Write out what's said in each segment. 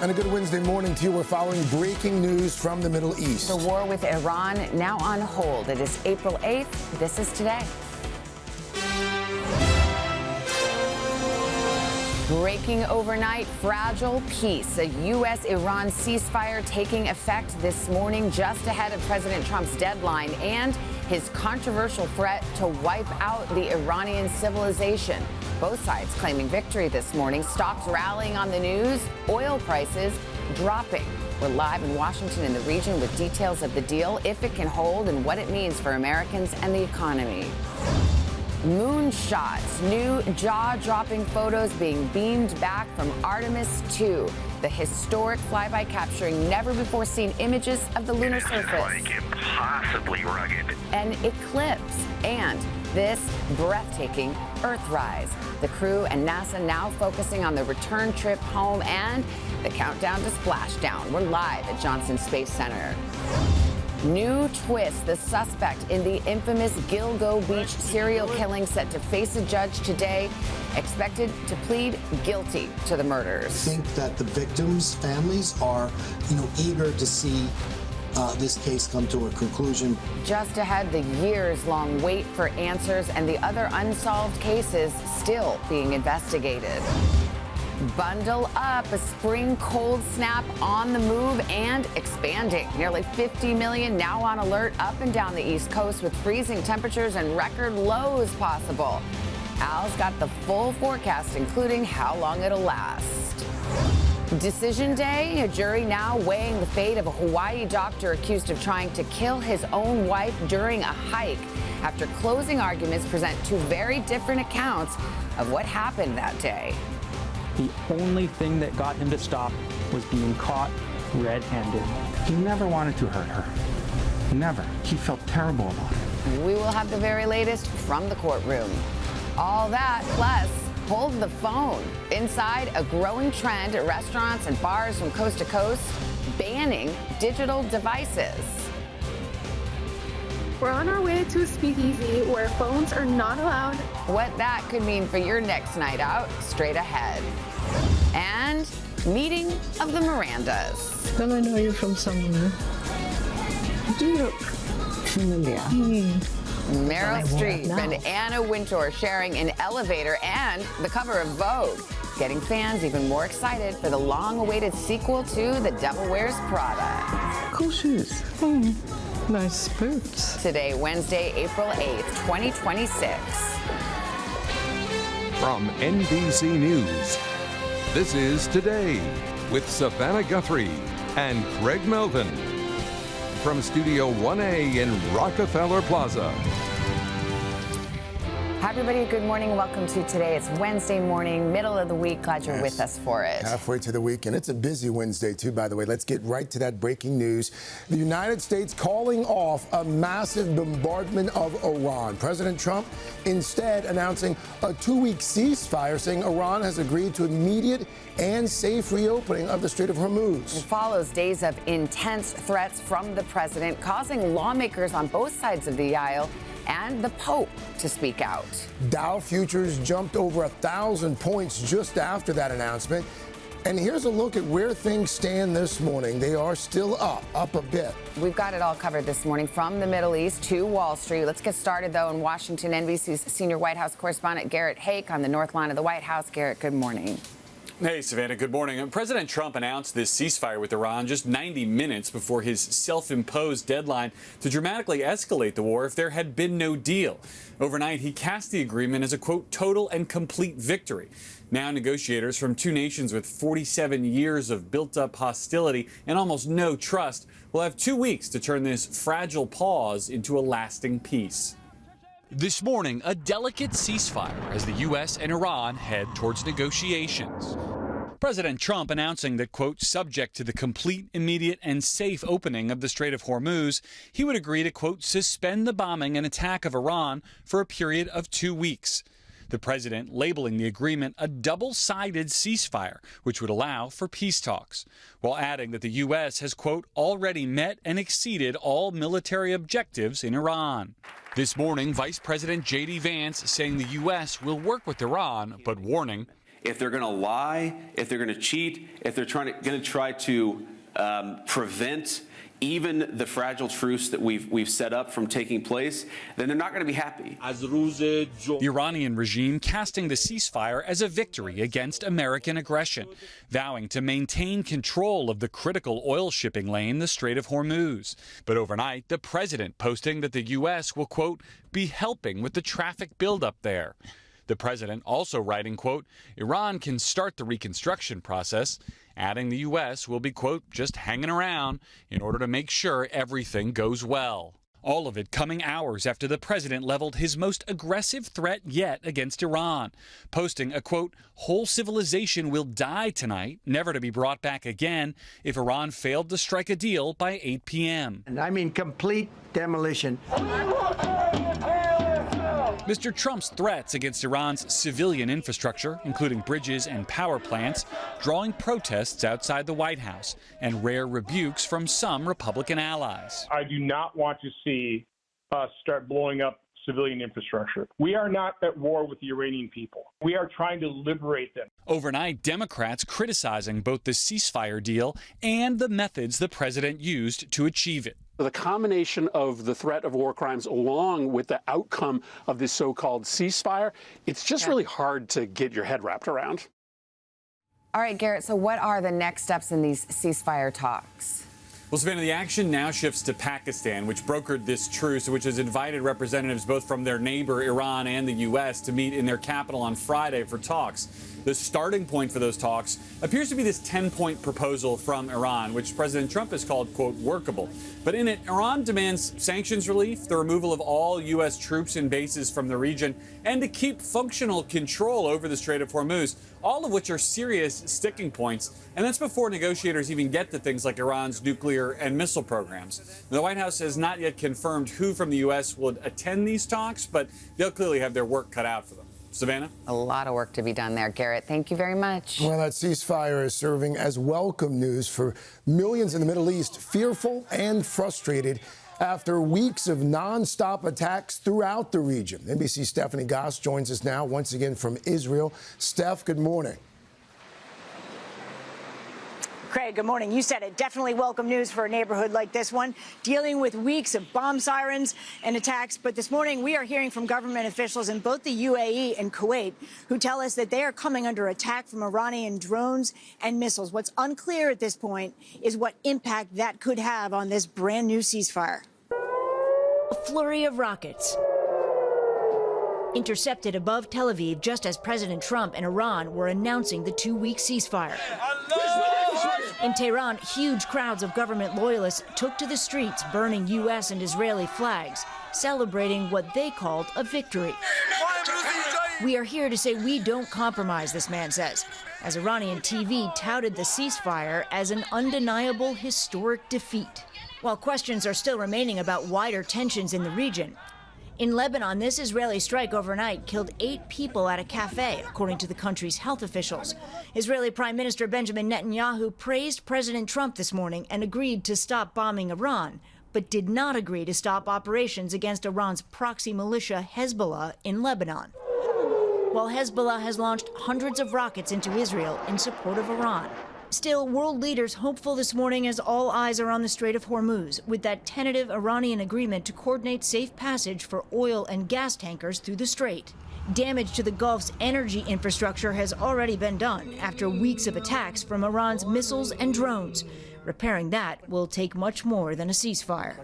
And a good Wednesday morning to you. We're following breaking news from the Middle East. The war with Iran now on hold. It is April 8th. This is Today. Breaking overnight, fragile peace. A U.S.-Iran ceasefire taking effect this morning just ahead of President Trump's deadline and his controversial threat to wipe out the Iranian civilization. Both sides claiming victory this morning. Stocks rallying on the news. Oil prices dropping. We're live in Washington and the region with details of the deal, if it can hold, and what it means for Americans and the economy. Moonshots. New jaw-dropping photos being beamed back from Artemis 2. The historic flyby capturing never-before-seen images of the lunar surface. Like impossibly rugged. An eclipse. And this breathtaking Earthrise. The crew and NASA now focusing on the return trip home and the countdown to splashdown. We're live at Johnson Space Center. New twist. The suspect in the infamous Gilgo Beach serial killing set to face a judge today, expected to plead guilty to the murders. I think that the victims' families are, eager to see this case come to a conclusion. Just ahead, the years-long wait for answers and the other unsolved cases still being investigated. Bundle up. A spring cold snap on the move and expanding. Nearly 50 million now on alert up and down the East Coast with freezing temperatures and record lows possible. Al's got the full forecast, including how long it'll last. Decision day. A jury now weighing the fate of a Hawaii doctor accused of trying to kill his own wife during a hike. After closing arguments present two very different accounts of what happened that day. The only thing that got him to stop was being caught red-handed. He never wanted to hurt her. Never. He felt terrible about it. We will have the very latest from the courtroom. All that, plus hold the phone. Inside, a growing trend at restaurants and bars from coast to coast, banning digital devices. We're on our way to a speakeasy where phones are not allowed. What that could mean for your next night out, straight ahead. And meeting of the Mirandas. Don't I know you from somewhere? Do you look familiar? Meryl Streep and Anna Wintour sharing an elevator and the cover of Vogue, getting fans even more excited for the long-awaited sequel to The Devil Wears Prada. Cool shoes. Nice boots. Today, Wednesday, April 8th, 2026. From NBC News, this is Today with Savannah Guthrie and Craig Melvin. From Studio 1A in Rockefeller Plaza. Hi, everybody. Good morning. Welcome to Today. It's Wednesday morning, middle of the week. Glad you're with us for it. Halfway to the weekend. It's a busy Wednesday, too, by the way. Let's get right to that breaking news. The United States calling off a massive bombardment of Iran. President Trump instead announcing a 2-week ceasefire, saying Iran has agreed to immediate and safe reopening of the Strait of Hormuz. It follows days of intense threats from the president, causing lawmakers on both sides of the aisle and the Pope to speak out. Dow futures jumped over 1,000 points just after that announcement. And here's a look at where things stand this morning. They are still up a bit. We've got it all covered this morning from the Middle East to Wall Street. Let's get started, though, in Washington. NBC's senior White House correspondent Garrett Haake on the north line of the White House. Garrett, good morning. Hey, Savannah, good morning. President Trump announced this ceasefire with Iran just 90 minutes before his self-imposed deadline to dramatically escalate the war if there had been no deal. Overnight, he cast the agreement as a, quote, total and complete victory. Now negotiators from two nations with 47 years of built-up hostility and almost no trust will have 2 weeks to turn this fragile pause into a lasting peace. This morning, a delicate ceasefire as the U.S. and Iran head towards negotiations. President Trump announcing that, quote, subject to the complete, immediate, and safe opening of the Strait of Hormuz, he would agree to, quote, suspend the bombing and attack of Iran for a period of 2 weeks. The president labeling the agreement a double-sided ceasefire, which would allow for peace talks, while adding that the U.S. has, quote, already met and exceeded all military objectives in Iran. This morning, Vice President J.D. Vance saying the U.S. will work with Iran, but warning if they're going to lie, if they're going to cheat, if they're going to try to prevent even the fragile truce that we've set up from taking place, then they're not going to be happy. The Iranian regime casting the ceasefire as a victory against American aggression, vowing to maintain control of the critical oil shipping lane, the Strait of Hormuz. But overnight, the president posting that the U.S. will, quote, be helping with the traffic buildup there. The president also writing, quote, Iran can start the reconstruction process, adding the U.S. will be, quote, just hanging around in order to make sure everything goes well. All of it coming hours after the president leveled his most aggressive threat yet against Iran, posting a, quote, whole civilization will die tonight, never to be brought back again if Iran failed to strike a deal by 8 p.m. And I mean complete demolition. Mr. Trump's threats against Iran's civilian infrastructure, including bridges and power plants, drawing protests outside the White House and rare rebukes from some Republican allies. I do not want to see us start blowing up civilian infrastructure. We are not at war with the Iranian people. We are trying to liberate them. Overnight, Democrats criticizing both the ceasefire deal and the methods the president used to achieve it. The combination of the threat of war crimes along with the outcome of this so-called ceasefire, it's just really hard to get your head wrapped around. All right, Garrett, so what are the next steps in these ceasefire talks? Well, Savannah, the action now shifts to Pakistan, which brokered this truce, which has invited representatives both from their neighbor, Iran, and the U.S. to meet in their capital on Friday for talks. The starting point for those talks appears to be this 10-point proposal from Iran, which President Trump has called, quote, workable. But in it, Iran demands sanctions relief, the removal of all U.S. troops and bases from the region, and to keep functional control over the Strait of Hormuz, all of which are serious sticking points. And that's before negotiators even get to things like Iran's nuclear and missile programs. The White House has not yet confirmed who from the U.S. will attend these talks, but they'll clearly have their work cut out for them. Savannah? A lot of work to be done there, Garrett. Thank you very much. Well, that ceasefire is serving as welcome news for millions in the Middle East, fearful and frustrated after weeks of nonstop attacks throughout the region. NBC's Stephanie Goss joins us now once again from Israel. Steph, good morning. Craig, good morning. You said it. Definitely welcome news for a neighborhood like this one, dealing with weeks of bomb sirens and attacks. But this morning, we are hearing from government officials in both the UAE and Kuwait who tell us that they are coming under attack from Iranian drones and missiles. What's unclear at this point is what impact that could have on this brand new ceasefire. A flurry of rockets intercepted above Tel Aviv just as President Trump and Iran were announcing the two-week ceasefire. In Tehran, huge crowds of government loyalists took to the streets, burning U.S. and Israeli flags, celebrating what they called a victory. We are here to say we don't compromise, this man says, as Iranian TV touted the ceasefire as an undeniable historic defeat. While questions are still remaining about wider tensions in the region, in Lebanon, this Israeli strike overnight killed 8 people at a cafe, according to the country's health officials. Israeli Prime Minister Benjamin Netanyahu praised President Trump this morning and agreed to stop bombing Iran, but did not agree to stop operations against Iran's proxy militia Hezbollah in Lebanon. While Hezbollah has launched hundreds of rockets into Israel in support of Iran. Still, world leaders hopeful this morning as all eyes are on the Strait of Hormuz, with that tentative Iranian agreement to coordinate safe passage for oil and gas tankers through the strait. Damage to the Gulf's energy infrastructure has already been done after weeks of attacks from Iran's missiles and drones. Repairing that will take much more than a ceasefire.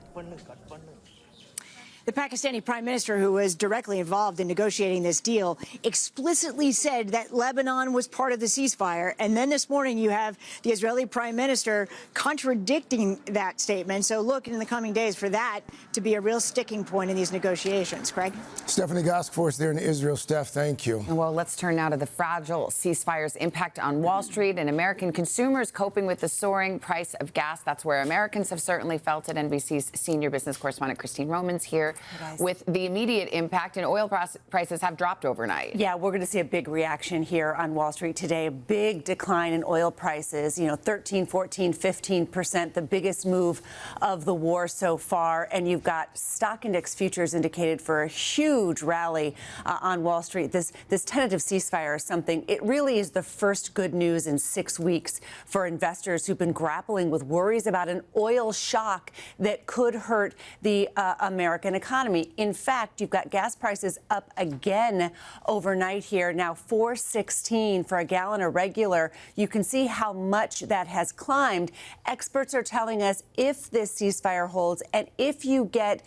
The Pakistani prime minister, who was directly involved in negotiating this deal, explicitly said that Lebanon was part of the ceasefire. And then this morning you have the Israeli prime minister contradicting that statement. So look in the coming days for that to be a real sticking point in these negotiations. Craig? Stephanie Goss for us there in Israel. Steph, thank you. Well, let's turn now to the fragile ceasefire's impact on Wall Street and American consumers coping with the soaring price of gas. That's where Americans have certainly felt it. NBC's senior business correspondent Christine Roman's here with the immediate impact, and oil prices have dropped overnight. Yeah, we're going to see a big reaction here on Wall Street today. A big decline in oil prices, 13, 14, 15%, the biggest move of the war so far. And you've got stock index futures indicated for a huge rally on Wall Street. This tentative ceasefire is something, it really is the first good news in 6 weeks for investors who've been grappling with worries about an oil shock that could hurt the American economy. In fact, you've got gas prices up again overnight here, now $4.16 for a gallon of regular. You can see how much that has climbed. Experts are telling us if this ceasefire holds and if you get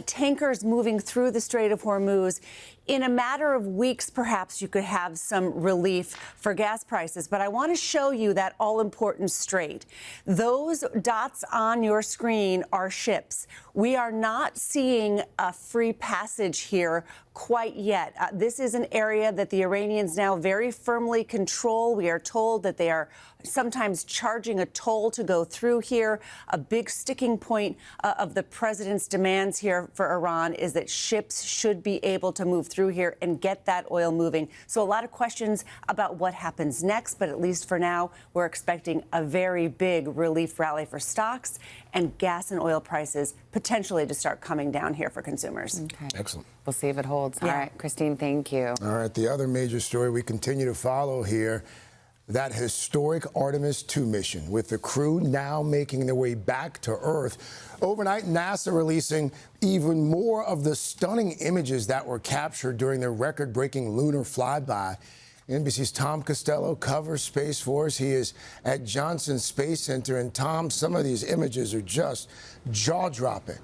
tankers moving through the Strait of Hormuz, in a matter of weeks, perhaps you could have some relief for gas prices. But I want to show you that all-important strait. Those dots on your screen are ships. We are not seeing a free passage here quite yet. This is an area that the Iranians now very firmly control. We are told that they are sometimes charging a toll to go through here. A big sticking point of the president's demands here for Iran is that ships should be able to move through here and get that oil moving. So a lot of questions about what happens next, but at least for now, we're expecting a very big relief rally for stocks and gas and oil prices potentially to start coming down here for consumers. Okay. Excellent. We'll see if it holds. Yeah. All right, Christine, thank you. All right, the other major story we continue to follow here, that historic Artemis II mission, with the crew now making their way back to Earth. Overnight, NASA releasing even more of the stunning images that were captured during the record-breaking lunar flyby. NBC's Tom Costello covers Space Force. He is at Johnson Space Center. And Tom, some of these images are just jaw-dropping.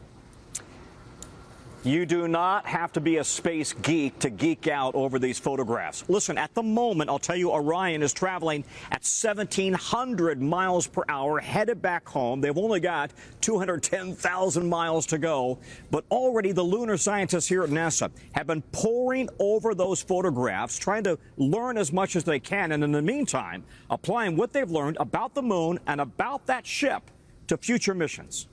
You do not have to be a space geek to geek out over these photographs. Listen, at the moment, I'll tell you, Orion is traveling at 1,700 miles per hour, headed back home. They've only got 210,000 miles to go. But already the lunar scientists here at NASA have been poring over those photographs, trying to learn as much as they can. And in the meantime, applying what they've learned about the moon and about that ship to future missions.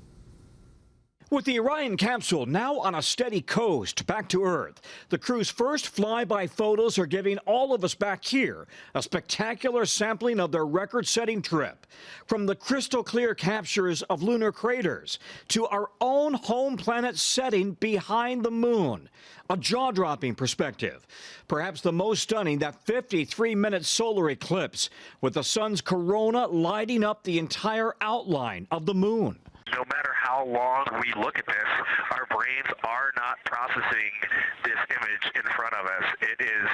With the Orion capsule now on a steady coast back to Earth, the crew's first flyby photos are giving all of us back here a spectacular sampling of their record-setting trip. From the crystal clear captures of lunar craters to our own home planet setting behind the moon. A jaw-dropping perspective. Perhaps the most stunning, that 53-minute solar eclipse with the sun's corona lighting up the entire outline of the moon. No matter how long we look at this, our brains are not processing this image in front of us. It is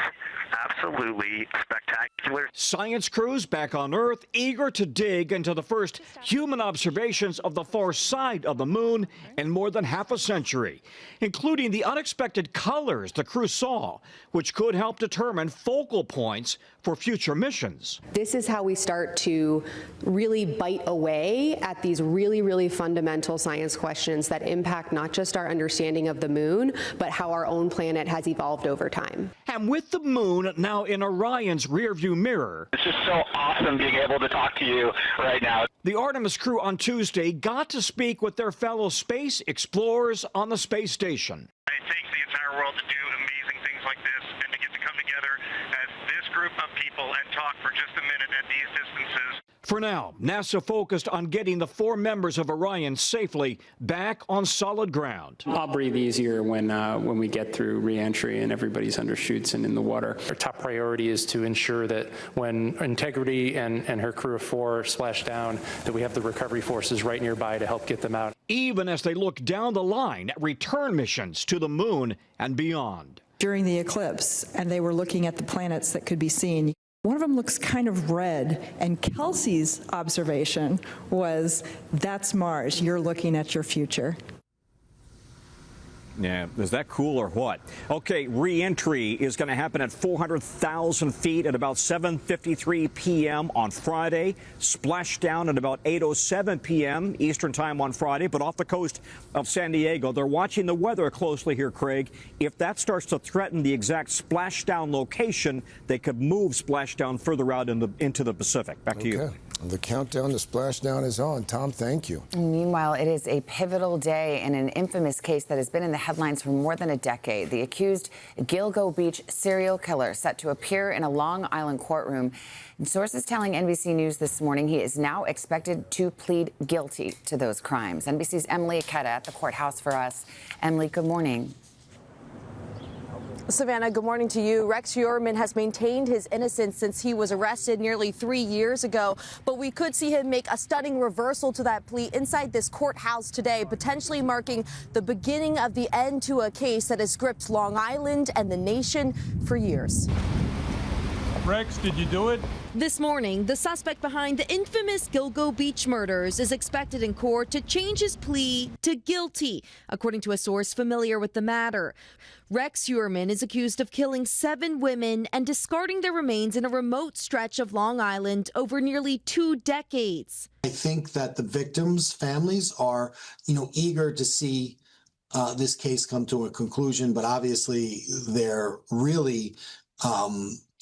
absolutely spectacular. Science crews back on Earth eager to dig into the first human observations of the far side of the moon in more than half a century, including the unexpected colors the crew saw, which could help determine focal points for future missions. This is how we start to really bite away at these really fundamental science questions that impact not just our understanding of the moon, but how our own planet has evolved over time. And with the moon now in Orion's rearview mirror, It's just so awesome being able to talk to you right now. the Artemis crew on Tuesday got to speak with their fellow space explorers on the space station. It takes the entire world to do amazing things like this, and to get to come together as this group of people and talk for just a minute at these distances. For now, NASA focused on getting the 4 members of Orion safely back on solid ground. I'll breathe easier when we get through re-entry and everybody's under chutes and in the water. Our top priority is to ensure that when Integrity and her crew of 4 splash down, that we have the recovery forces right nearby to help get them out. Even as they look down the line at return missions to the moon and beyond. During the eclipse, and they were looking at the planets that could be seen. One of them looks kind of red, and Kelsey's observation was, that's Mars, you're looking at your future. Yeah, is that cool or what? Okay, re-entry is going to happen at 400,000 feet at about 7:53 p.m. on Friday. Splashdown at about 8:07 p.m. Eastern time on Friday, but off the coast of San Diego. They're watching the weather closely here, Craig. If that starts to threaten the exact splashdown location, they could move splashdown further out into the Pacific. Back to you. The countdown to splashdown is on. Tom, thank you. Meanwhile, it is a pivotal day in an infamous case that has been in the headlines for more than a decade. The accused Gilgo Beach serial killer set to appear in a Long Island courtroom. And sources telling NBC News this morning he is now expected to plead guilty to those crimes. NBC's Emily Aketa at the courthouse for us. Emily, good morning. Savannah, good morning to you. Rex Heuermann has maintained his innocence since he was arrested nearly 3 years ago, but we could see him make a stunning reversal to that plea inside this courthouse today, potentially marking the beginning of the end to a case that has gripped Long Island and the nation for years. Rex, did you do it? This morning, the suspect behind the infamous Gilgo Beach murders is expected in court to change his plea to guilty, according to a source familiar with the matter. Rex Heuermann is accused of killing 7 women and discarding their remains in a remote stretch of Long Island over nearly 2 decades. I think that the victims' families are, eager to see this case come to a conclusion, but obviously they're really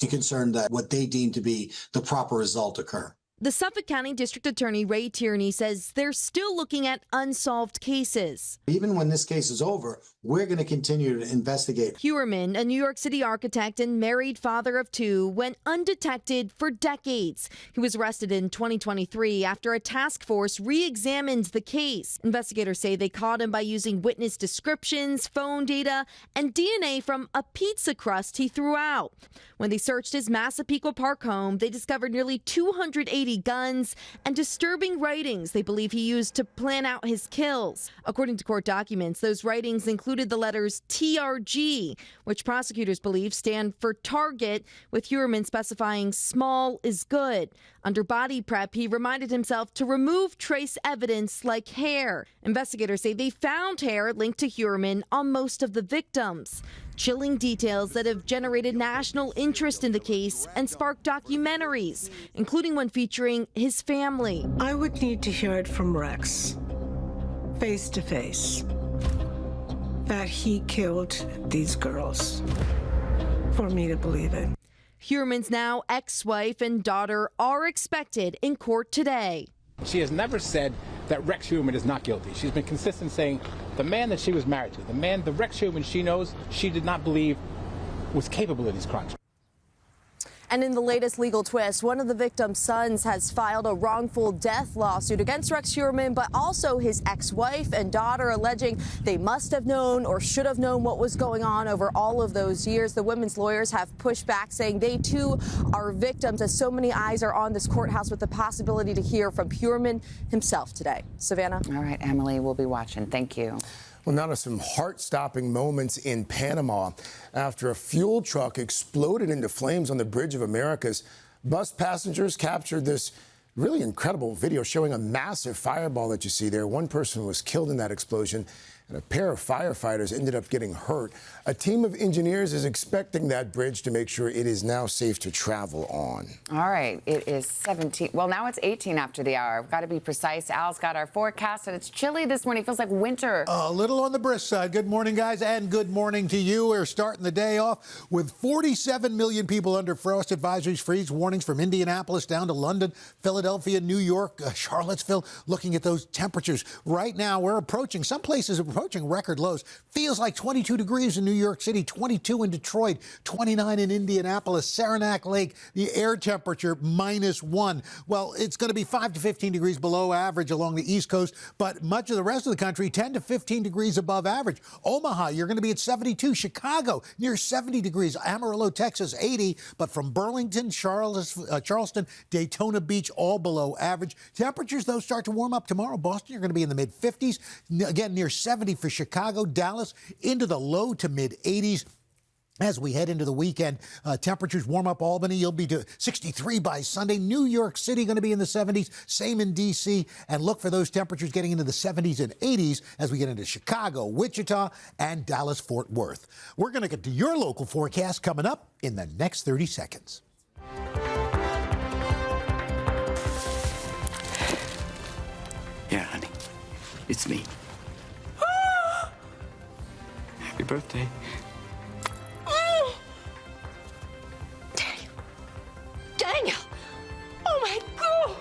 concerned that what they deem to be the proper result occur. The Suffolk County District Attorney Ray Tierney says they're still looking at unsolved cases. Even when this case is over, we're going to continue to investigate. Heuermann, a New York City architect and married father of 2, went undetected for decades. He was arrested in 2023 after a task force re-examined the case. Investigators say they caught him by using witness descriptions, phone data, and DNA from a pizza crust he threw out. When they searched his Massapequa Park home, they discovered nearly 280 guns and disturbing writings they believe he used to plan out his kills. According to court documents, those writings included the letters TRG, which prosecutors believe stand for target, with Heuermann specifying small is good. Under body prep, he reminded himself to remove trace evidence like hair. Investigators say they found hair linked to Heuermann on most of the victims. Chilling details that have generated national interest in the case and sparked documentaries, including one featuring his family. I would need to hear it from Rex, face to face, that he killed these girls, for me to believe it. Heuermann's now ex-wife and daughter are expected in court today. She has never said that Rex Heuermann is not guilty. She's been consistent saying the man that she was married to, the Rex Heuermann she knows, she did not believe was capable of these crimes. And in the latest legal twist, one of the victim's sons has filed a wrongful death lawsuit against Rex Heuermann, but also his ex-wife and daughter, alleging they must have known or should have known what was going on over all of those years. The women's lawyers have pushed back, saying they too are victims, as so many eyes are on this courthouse with the possibility to hear from Heuermann himself today. Savannah? All right, Emily, we'll be watching. Thank you. Well, now to some heart-stopping moments in Panama. After a fuel truck exploded into flames on the Bridge of Americas, bus passengers captured this really incredible video showing a massive fireball that you see there. One person was killed in that explosion, and a pair of firefighters ended up getting hurt. A team of engineers is inspecting that bridge to make sure it is now safe to travel on. All right, it is 17. Well, now it's 18 after the hour. I've got to be precise. Al's got our forecast, and it's chilly this morning. It feels like winter. A little on the brisk side. Good morning, guys, and good morning to you. We're starting the day off with 47 million people under frost advisories, freeze warnings from Indianapolis down to London, Philadelphia, New York, Charlottesville. Looking at those temperatures right now, we're approaching, some places are approaching record lows. Feels like 22 degrees in New York City, 22 in Detroit, 29 in Indianapolis, Saranac Lake, the air temperature -1. Well, it's going to be 5 to 15 degrees below average along the East Coast, but much of the rest of the country, 10 to 15 degrees above average. Omaha, you're going to be at 72. Chicago, near 70 degrees. Amarillo, Texas, 80. But from Burlington, Charleston, Daytona Beach, all below average. Temperatures, though, start to warm up tomorrow. Boston, you're going to be in the mid-50s. Again, near 70 for Chicago. Dallas, into the low to mid-80s. As we head into the weekend, temperatures warm up. Albany, you'll be to 63 by Sunday. New York City going to be in the 70s. Same in D.C. And look for those temperatures getting into the 70s and 80s as we get into Chicago, Wichita, and Dallas-Fort Worth. We're going to get to your local forecast coming up in the next 30 seconds. Yeah, honey. It's me. Happy birthday. Daniel! Oh my God!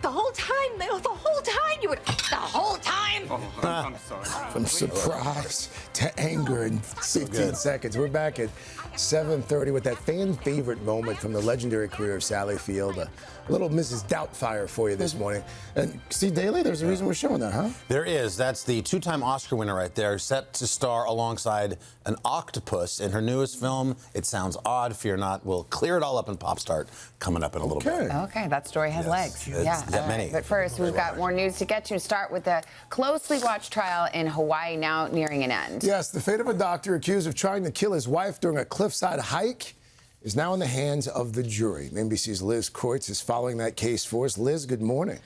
The whole time you would. The whole time. Oh, I'm sorry. From surprise to anger in 15 seconds. We're back at 7:30 with that fan favorite moment from the legendary career of Sally Field. A little Mrs. Doubtfire for you this morning. And Steve Daly, there's a reason we're showing that, huh? There is. That's the two-time Oscar winner right there, set to star alongside an octopus in her newest film. It Sounds Odd, Fear Not. We'll clear it all up in Pop Start coming up in a little bit. Okay, that story has legs. Yeah. That many. But first, we've got more news to get to. Start with the closely watched trial in Hawaii now nearing an end. Yes, the fate of a doctor accused of trying to kill his wife during a cliffside hike is now in the hands of the jury. NBC's Liz Kreutz is following that case for us. Liz, good morning.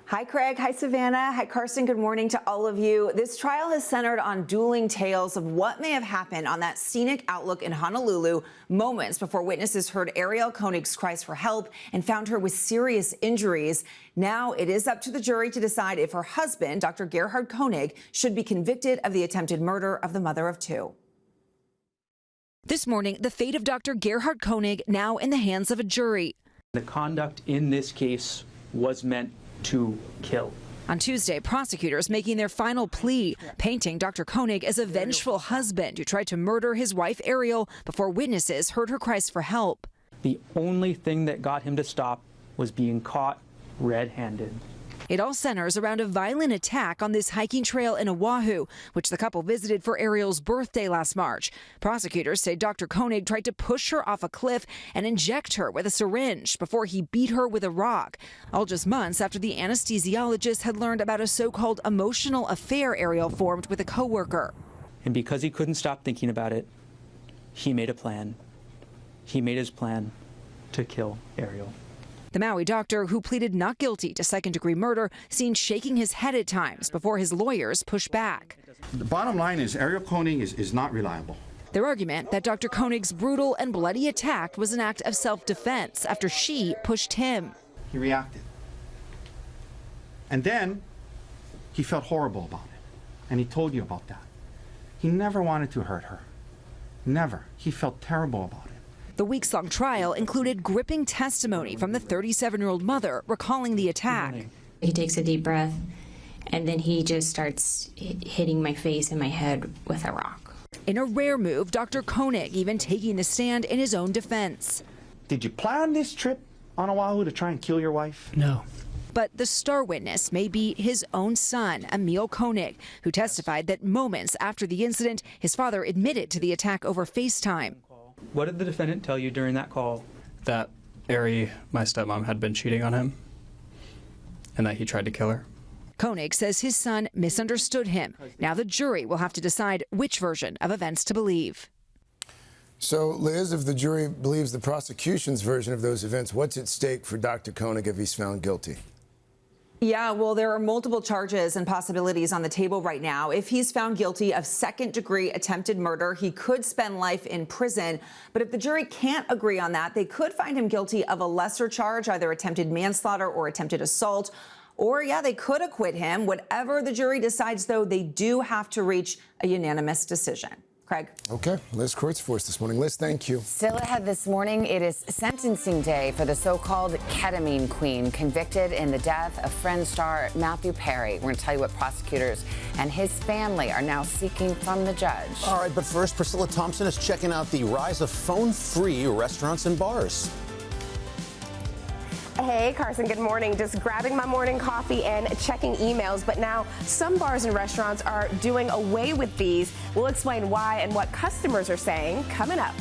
Hi, Craig. Hi, Savannah. Hi, Carson. Good morning to all of you. This trial has centered on dueling tales of what may have happened on that scenic outlook in Honolulu moments before witnesses heard Ariel Koenig's cries for help and found her with serious injuries. Now it is up to the jury to decide if her husband, Dr. Gerhard Koenig, should be convicted of the attempted murder of the mother of two. This morning, the fate of Dr. Gerhard Koenig now in the hands of a jury. The conduct in this case was meant to kill. On Tuesday, prosecutors making their final plea, painting Dr. Koenig as a vengeful husband who tried to murder his wife Ariel before witnesses heard her cries for help. The only thing that got him to stop was being caught red-handed. It all centers around a violent attack on this hiking trail in Oahu, which the couple visited for Ariel's birthday last March. Prosecutors say Dr. Koenig tried to push her off a cliff and inject her with a syringe before he beat her with a rock, all just months after the anesthesiologist had learned about a so-called emotional affair Ariel formed with a coworker. And because he couldn't stop thinking about it, he made a plan. He made his plan to kill Ariel. The Maui doctor, who pleaded not guilty to second-degree murder, seen shaking his head at times before his lawyers push back. The bottom line is Ariel Koenig is not reliable. Their argument that Dr. Koenig's brutal and bloody attack was an act of self-defense after she pushed him. He reacted. And then he felt horrible about it. And he told you about that. He never wanted to hurt her. Never. He felt terrible about it. The weeks-long trial included gripping testimony from the 37-year-old mother recalling the attack. He takes a deep breath, and then he just starts hitting my face and my head with a rock. In a rare move, Dr. Koenig even taking the stand in his own defense. Did you plan this trip on Oahu to try and kill your wife? No. But the star witness may be his own son, Emil Koenig, who testified that moments after the incident, his father admitted to the attack over FaceTime. What did the defendant tell you during that call? That Ari, my stepmom, had been cheating on him and that he tried to kill her. Koenig says his son misunderstood him. Now the jury will have to decide which version of events to believe. So, Liz, if the jury believes the prosecution's version of those events, what's at stake for Dr. Koenig if he's found guilty? Yeah, well, there are multiple charges and possibilities on the table right now. If he's found guilty of second-degree attempted murder, he could spend life in prison. But if the jury can't agree on that, they could find him guilty of a lesser charge, either attempted manslaughter or attempted assault. Or, yeah, they could acquit him. Whatever the jury decides, though, they do have to reach a unanimous decision. Craig. Okay, Liz Kreutz for us this morning. Liz, thank you. Still ahead this morning, it is sentencing day for the so-called ketamine queen convicted in the death of Friends star Matthew Perry. We're going to tell you what prosecutors and his family are now seeking from the judge. All right, but first, Priscilla Thompson is checking out the rise of phone-free restaurants and bars. Hey, Carson, good morning. Just grabbing my morning coffee and checking emails. But now some bars and restaurants are doing away with these. We'll explain why and what customers are saying coming up.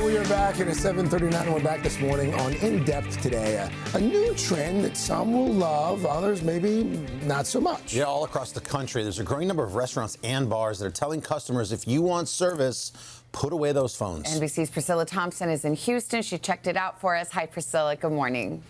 We are back at 7:39, and we're back this morning on In Depth today. A new trend that some will love, others maybe not so much. Yeah, all across the country, there's a growing number of restaurants and bars that are telling customers if you want service, put away those phones. NBC's Priscilla Thompson is in Houston. She checked it out for us. Hi, Priscilla. Good morning.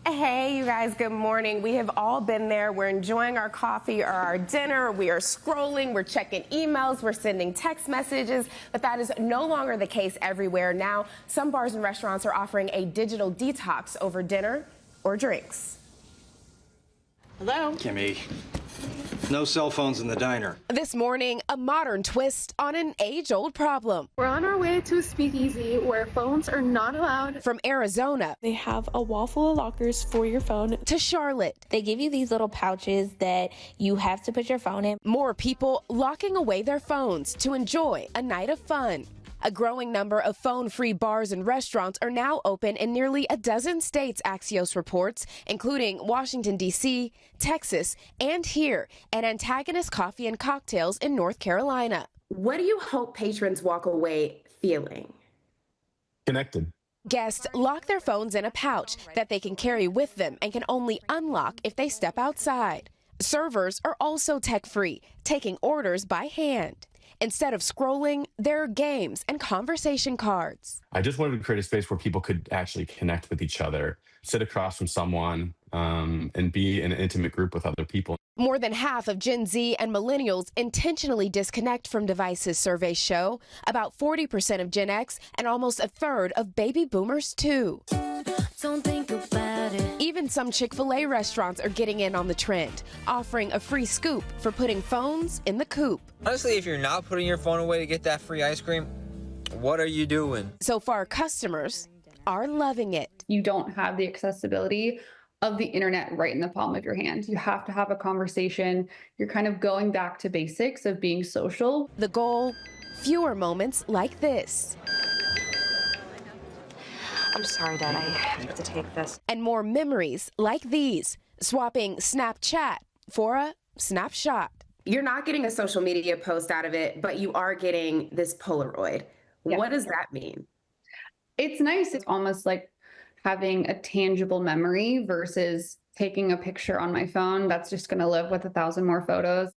Hey, you guys, good morning. We have all been there. We're enjoying our coffee or our dinner. We are scrolling. We're checking emails. We're sending text messages. But that is no longer the case everywhere. Now, some bars and restaurants are offering a digital detox over dinner or drinks. Hello? Kimmy. No cell phones in the diner. This morning, a modern twist on an age-old problem. We're on our way to a speakeasy where phones are not allowed. From Arizona, They have a wall full of lockers for your phone. to Charlotte, They give you these little pouches that you have to put your phone in. more people locking away their phones to enjoy a night of fun. A growing number of phone-free bars and restaurants are now open in nearly a dozen states, Axios reports, including Washington, D.C., Texas, and here at Antagonist Coffee and Cocktails in North Carolina. What do you hope patrons walk away feeling? Connected. Guests lock their phones in a pouch that they can carry with them and can only unlock if they step outside. Servers are also tech-free, taking orders by hand. Instead of scrolling, there are games and conversation cards. I just wanted to create a space where people could actually connect with each other, sit across from someone, and be in an intimate group with other people. More than half of Gen Z and millennials intentionally disconnect from devices, surveys show. About 40% of Gen X and almost a third of baby boomers, too. Don't think about it. Even some Chick-fil-A restaurants are getting in on the trend, offering a free scoop for putting phones in the coop. Honestly, if you're not putting your phone away to get that free ice cream, what are you doing? So far, customers are loving it. You don't have the accessibility of the internet right in the palm of your hand. You have to have a conversation. You're kind of going back to basics of being social. The goal, fewer moments like this. I'm sorry, Dad, I have to take this. And more memories like these, swapping Snapchat for a snapshot. You're not getting a social media post out of it, but you are getting this Polaroid. Yeah. What does that mean? It's nice. It's almost like having a tangible memory versus taking a picture on my phone that's just going to live with 1,000 more photos.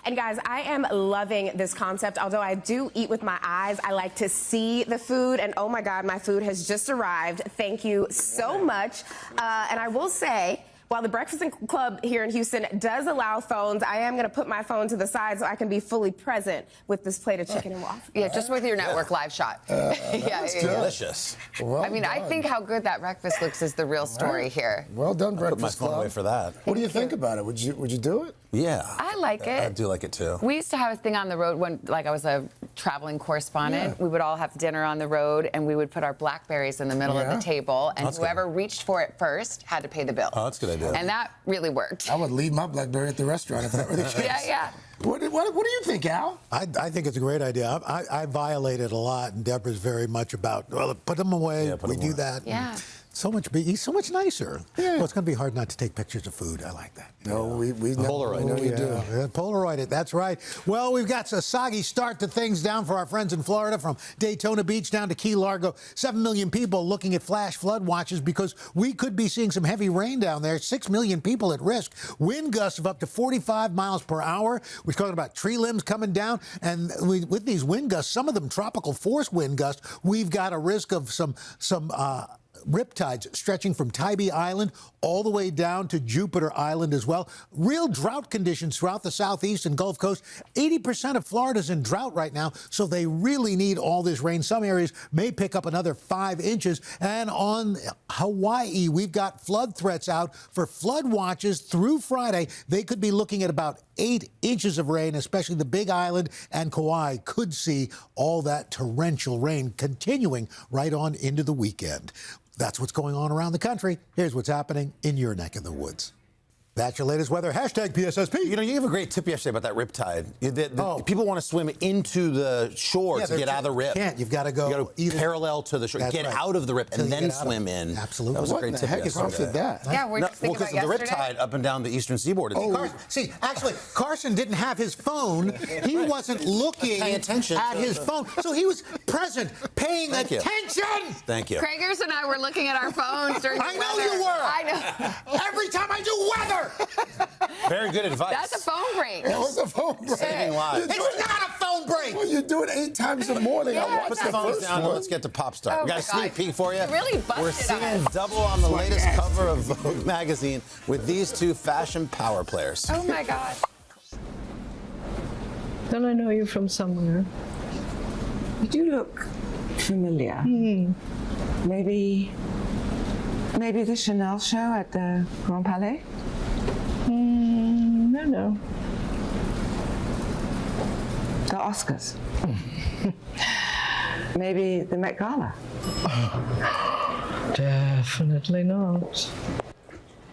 And guys, I am loving this concept. Although I do eat with my eyes, I like to see the food. And oh my God, my food has just arrived. Thank you so much. And I will say, while the Breakfast Club here in Houston does allow phones, I am going to put my phone to the side so I can be fully present with this plate of chicken and waffles. Yeah, just with your network live shot. That's Delicious. Well I mean, I done. think how good that breakfast looks is the real story here. Well done, Put my Breakfast phone Club. away for that. What do you think about it? Would you do it? Yeah. I like it. I do like it too. We used to have a thing on the road when, like, I was a traveling correspondent. We would all have dinner on the road, and we would put our Blackberries in the middle of the table, and That's good. whoever reached for it first had to pay the bill. Oh, that's a good idea. And that really worked. I would leave my BlackBerry at the restaurant if that were the case. Yeah. What do you think, Al? I think it's a great idea. I violate it a lot, and Deborah's very much about, well, put them away. Yeah, put we them do away. that. Yeah. He's so much nicer. Yeah. Well, it's going to be hard not to take pictures of food. I like that. No, we Polaroid. know you do. Yeah, Polaroid it, that's right. Well, we've got a soggy start to things down for our friends in Florida, from Daytona Beach down to Key Largo. 7 million people looking at flash flood watches because we could be seeing some heavy rain down there. 6 million people at risk. Wind gusts of up to 45 miles per hour. We're talking about tree limbs coming down. And with these wind gusts, some of them tropical force wind gusts, we've got a risk of some riptides stretching from Tybee Island all the way down to Jupiter Island as well. Real drought conditions throughout the southeast and Gulf Coast. 80% of Florida's in drought right now, so they really need all this rain. Some areas may pick up another 5 inches. And on Hawaii, we've got flood threats out for flood watches through Friday. They could be looking at about 8 inches of rain, especially the Big Island and Kauai could see all that torrential rain continuing right on into the weekend. That's what's going on around the country. Here's what's happening in your neck of the woods. That's your latest weather. Hashtag PSSP. You know, you gave a great tip yesterday about that riptide. People want to swim into the shore to get out of the rip. You can't. You've got to go either parallel to the shore, get out of the rip, and then swim in. Absolutely. That was a great tip What the heck is wrong with that? Yeah, we're just thinking because about of the yesterday. Riptide up and down the eastern seaboard. See, actually, Carson didn't have his phone. He wasn't looking Paying attention at to his phone. So he was present, paying Thank you. attention. Thank you. Craigers and I were looking at our phones during the I know weather. you were. I know. Every time I do weather. Very good advice. That's a phone break. That was a phone break. Saving lives. It's not a phone break. Well, you do it 8 times a morning. I watch Put the the phones first down and one. let's get to Pop Star. Oh We got a my sneak God. peek for you. You really busted We're seeing us. double on the latest cover of Vogue magazine with these two fashion power players. Oh my God. Don't I know you from somewhere? You do look familiar. Maybe the Chanel show at the Grand Palais? don't know. The Oscars. Maybe the Met Gala. Definitely not.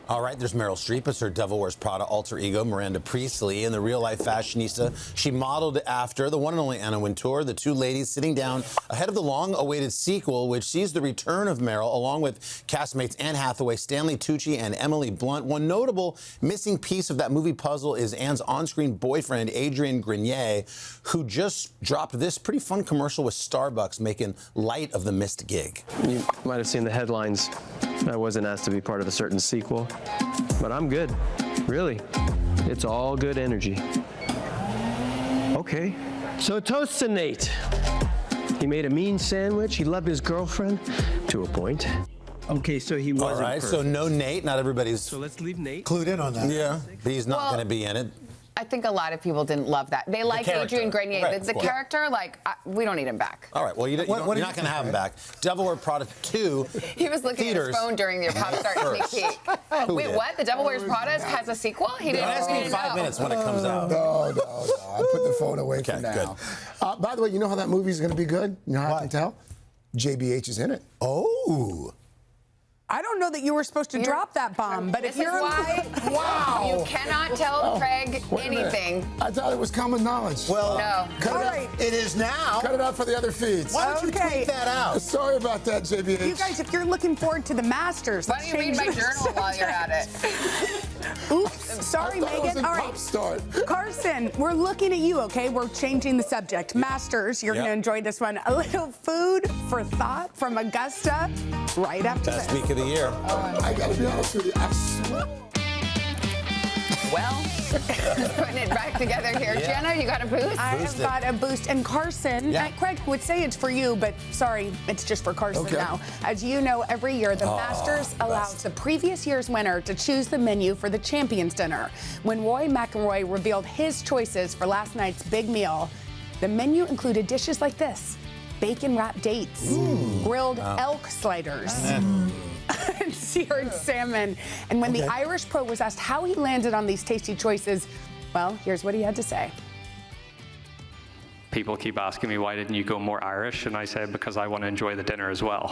All right, there's Meryl Streep as her Devil Wears Prada alter ego, Miranda Priestly, and the real-life fashionista she modeled after, the one and only Anna Wintour. The two ladies sitting down ahead of the long-awaited sequel, which sees the return of Meryl, along with castmates Anne Hathaway, Stanley Tucci, and Emily Blunt. One notable missing piece of that movie puzzle is Anne's on-screen boyfriend, Adrian Grenier, who just dropped this pretty fun commercial with Starbucks, making light of the missed gig. You might have seen the headlines. I wasn't asked to be part of a certain sequel, but I'm good. Really. It's all good energy. Okay, so toast to Nate. He made a mean sandwich. He loved his girlfriend to a point. Okay, so he wasn't All right, perfect. so no Nate. Not everybody's So let's leave Nate. Clued in on that. Yeah, but he's not Well, going to be in it. I think a lot of people didn't love that. They like character. Adrian Grenier. Right, the of course. character, we don't need him back. All right, well, you're not going to have him back. Devil Wears Prada 2. He was looking at his phone during your Pop Start sneak peek. Wait, did? what? The Devil Wears Prada has a sequel? He didn't Ask me in know. 5 minutes when it comes out. No. I put the phone away for Okay, now. By the way, you know how that movie's going to be good? You know how I can tell? JBH is in it. Oh. I don't know that you were supposed to drop that bomb, but if This is you're why you cannot tell Craig Wait a minute. anything. I thought it was common knowledge. Well, No. cut All it out. right. It is now. Cut it out for the other feeds. Why don't you tweet that out? Sorry about that, JBH. you guys, if you're looking forward to the Masters, Why don't you read my journal while you're at it? Oops, sorry, I thought it was Megan. in All Pop right, Start. Carson, we're looking at you, okay? We're changing the subject. Masters, you're Yep. going to enjoy this one. A little food for thought from Augusta right after Best this. week of the year. I got to be honest with you. I swear. Well, putting it back together here. Yeah. Jenna, you got a boost? I Boost have it. got a boost. And Carson, Yeah. Craig would say it's for you, but sorry, it's just for Carson Okay. now. As you know, every year the Masters allows the previous year's winner to choose the menu for the Champions Dinner. When Roy McIlroy revealed his choices for last night's big meal, the menu included dishes like this: bacon-wrapped dates, grilled elk sliders, and seared salmon. And when the Irish pro was asked how he landed on these tasty choices, well, here's what he had to say. People keep asking me, why didn't you go more Irish? And I said, because I want to enjoy the dinner as well.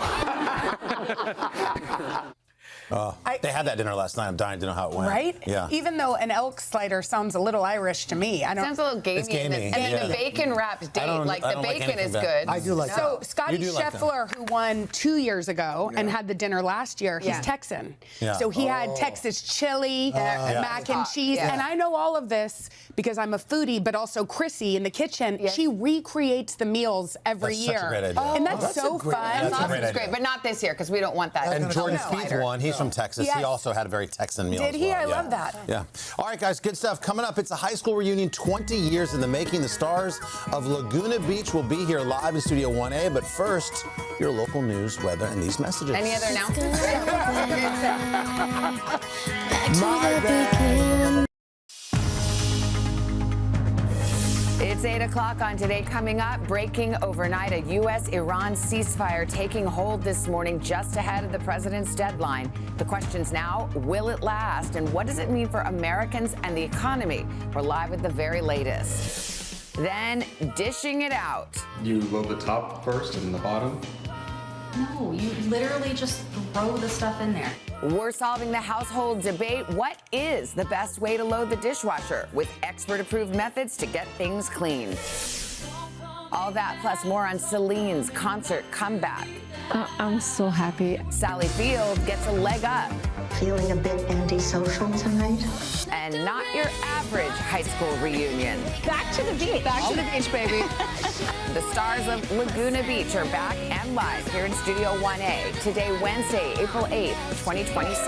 They had that dinner last night. I'm dying to know how it went. Right? Yeah. Even though an elk slider sounds a little Irish to me. I don't. Sounds a little gamey. It's gamey, And then yeah. the bacon wrapped date, I don't the like bacon is anything good. I do like So that. Scotty You do like Scheffler, who won 2 years ago and had the dinner last year, he's Yeah. Texan. Yeah. So he had Texas chili, mac and cheese. Yeah. And I know all of this because I'm a foodie, but also Chrissy in the kitchen, she recreates the meals every That's such year. a great idea. And that's, that's a so great fun. idea. That's a Sausage great is great, idea. but not this year because we don't want that. And Jordan elk Spieth slider. won. He's from Texas. Yes. He also had a very Texan meal Did as he? well. I Yeah. love that. Yeah. All right, guys, good stuff. Coming up, it's a high school reunion, 20 years in the making. The stars of Laguna Beach will be here live in Studio 1A. But first, your local news, weather, and these messages. Any other announcements? My bad. It's 8 o'clock on Today. Coming up, breaking overnight, a U.S.-Iran ceasefire taking hold this morning just ahead of the president's deadline. The question's now, will it last? And what does it mean for Americans and the economy? We're live with the very latest. Then, dishing it out. You load the top first and the bottom. No, you literally just throw the stuff in there. We're solving the household debate. What is the best way to load the dishwasher? With expert-approved methods to get things clean. All that plus more on Celine's concert comeback. I'm so happy. Sally Field gets a leg up. Feeling a bit antisocial tonight. And not your average high school reunion. Back to the beach. Back to the beach, baby. The stars of Laguna Beach are back and live here in Studio 1A. Today, Wednesday, April 8th, 2026.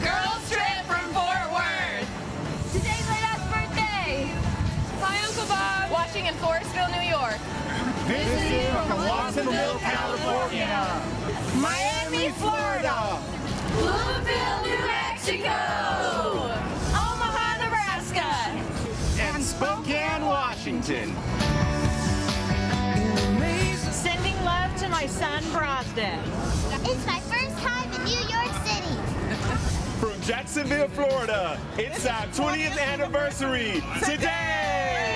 Girls trip from Fort Worth. Today's my dad's birthday. Hi, Uncle Bob. Watching in Forestville, New York. Visiting from Watsonville, California. Miami, Florida. Bloomfield, New Mexico. Omaha, Nebraska. And Spokane, Washington. Sending love to my son, Brosden. It's my first time in New York City. From Jacksonville, Florida. It's our 20th anniversary today.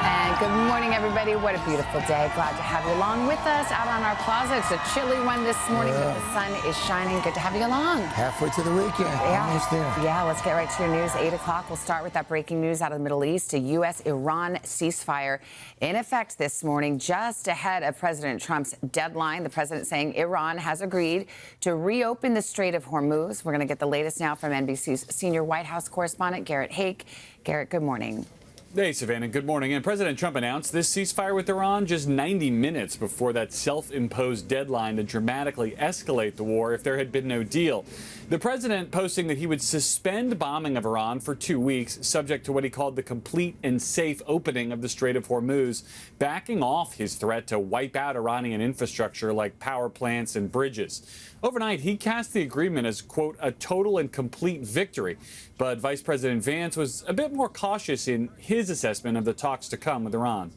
And good morning, everybody. What a beautiful day. Glad to have you along with us out on our plaza. It's a chilly one this morning, but the sun is shining. Good to have you along. Halfway to the weekend. Almost there. Yeah, let's get right to your news. 8 o'clock, we'll start with that breaking news out of the Middle East. A U.S.-Iran ceasefire in effect this morning, just ahead of President Trump's deadline. The president saying Iran has agreed to reopen the Strait of Hormuz. We're going to get the latest now from NBC's senior White House correspondent, Garrett Haake. Garrett, good morning. Hey, Savannah, good morning. And President Trump announced this ceasefire with Iran just 90 minutes before that self-imposed deadline to dramatically escalate the war if there had been no deal. The president posting that he would suspend bombing of Iran for 2 weeks, subject to what he called the complete and safe opening of the Strait of Hormuz, backing off his threat to wipe out Iranian infrastructure like power plants and bridges. Overnight, he cast the agreement as, quote, a total and complete victory. But Vice President Vance was a bit more cautious in his assessment of the talks to come with Iran.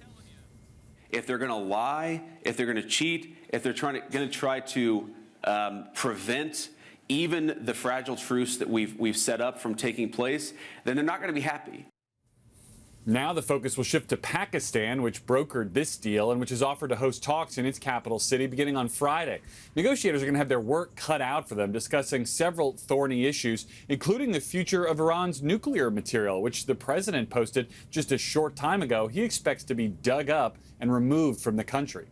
If they're going to lie, if they're going to cheat, if they're going to try to prevent even the fragile truce that we've set up from taking place, then they're not going to be happy. Now the focus will shift to Pakistan, which brokered this deal and which has offered to host talks in its capital city beginning on Friday. Negotiators are going to have their work cut out for them, discussing several thorny issues, including the future of Iran's nuclear material, which the president posted just a short time ago he expects to be dug up and removed from the country.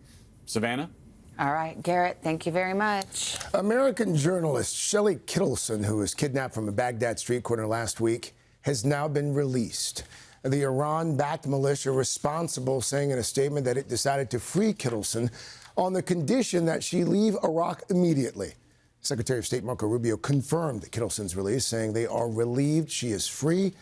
Savannah? All right, Garrett, thank you very much. American journalist Shelley Kittleson, who was kidnapped from a Baghdad street corner last week, has now been released. The Iran-backed militia responsible saying in a statement that it decided to free Kittleson on the condition that she leave Iraq immediately. Secretary of State Marco Rubio confirmed Kittleson's release, saying they are relieved she is free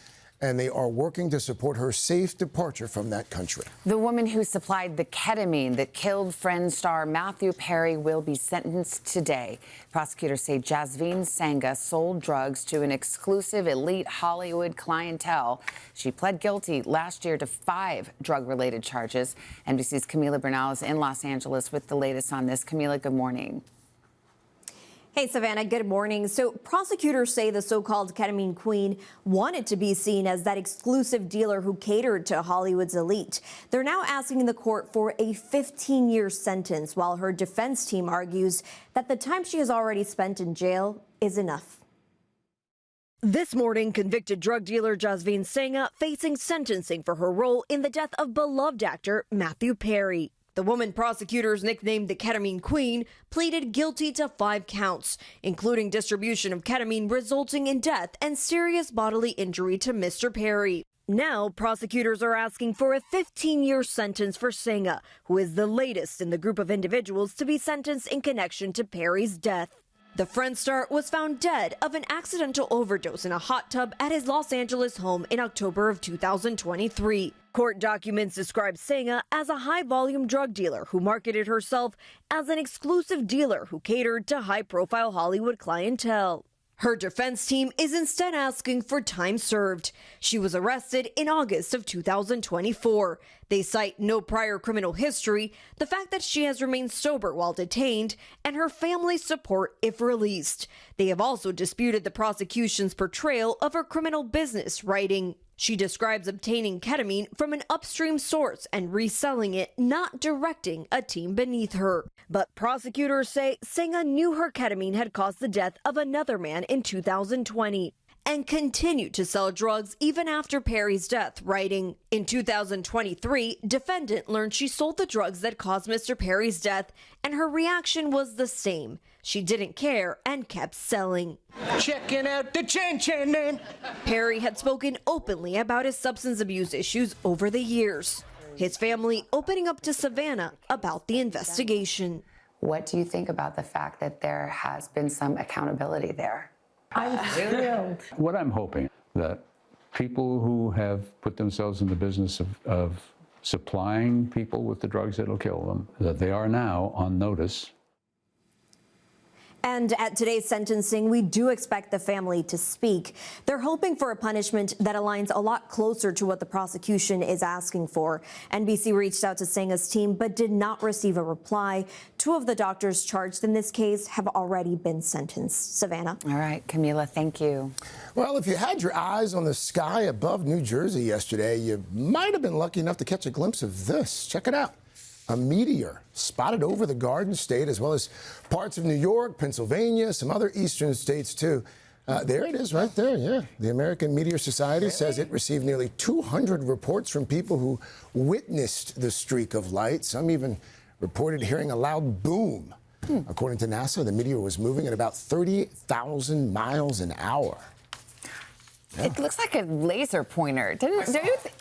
and they are working to support her safe departure from that country. The woman who supplied the ketamine that killed Friends star Matthew Perry will be sentenced today. Prosecutors say Jasveen Sangha sold drugs to an exclusive elite Hollywood clientele. She pled guilty last year to 5 drug-related charges. NBC's Camila Bernal is in Los Angeles with the latest on this. Camila, good morning. Hey, Savannah, good morning. So prosecutors say the so-called ketamine queen wanted to be seen as that exclusive dealer who catered to Hollywood's elite. They're now asking the court for a 15-year sentence, while her defense team argues that the time she has already spent in jail is enough. This morning, convicted drug dealer Jasveen Sangha facing sentencing for her role in the death of beloved actor Matthew Perry. The woman prosecutors nicknamed the Ketamine Queen pleaded guilty to 5 counts, including distribution of ketamine resulting in death and serious bodily injury to Mr. Perry. Now, prosecutors are asking for a 15-year sentence for Sangha, who is the latest in the group of individuals to be sentenced in connection to Perry's death. The Friends star was found dead of an accidental overdose in a hot tub at his Los Angeles home in October of 2023. Court documents describe Sangha as a high-volume drug dealer who marketed herself as an exclusive dealer who catered to high-profile Hollywood clientele. Her defense team is instead asking for time served. She was arrested in August of 2024. They cite no prior criminal history, the fact that she has remained sober while detained, and her family's support if released. They have also disputed the prosecution's portrayal of her criminal business, writing, she describes obtaining ketamine from an upstream source and reselling it, not directing a team beneath her. But prosecutors say Sangha knew her ketamine had caused the death of another man in 2020 and continued to sell drugs even after Perry's death, writing, in 2023, defendant learned she sold the drugs that caused Mr. Perry's death, and her reaction was the same. She didn't care and kept selling. Checking out the chin man. Perry had spoken openly about his substance abuse issues over the years. His family opening up to Savannah about the investigation. What do you think about the fact that there has been some accountability there? I'm thrilled. What I'm hoping that people who have put themselves in the business of supplying people with the drugs that'll kill them, that they are now on notice. And at today's sentencing, we do expect the family to speak. They're hoping for a punishment that aligns a lot closer to what the prosecution is asking for. NBC reached out to Senga's team but did not receive a reply. 2 of the doctors charged in this case have already been sentenced. Savannah. All right, Camila, thank you. Well, if you had your eyes on the sky above New Jersey yesterday, you might have been lucky enough to catch a glimpse of this. Check it out. A meteor spotted over the Garden State, as well as parts of New York, Pennsylvania, some other eastern states, too. There it is right there, yeah. The American Meteor Society says it received nearly 200 reports from people who witnessed the streak of light. Some even reported hearing a loud boom. According to NASA, the meteor was moving at about 30,000 miles an hour. Yeah. It looks like a laser pointer.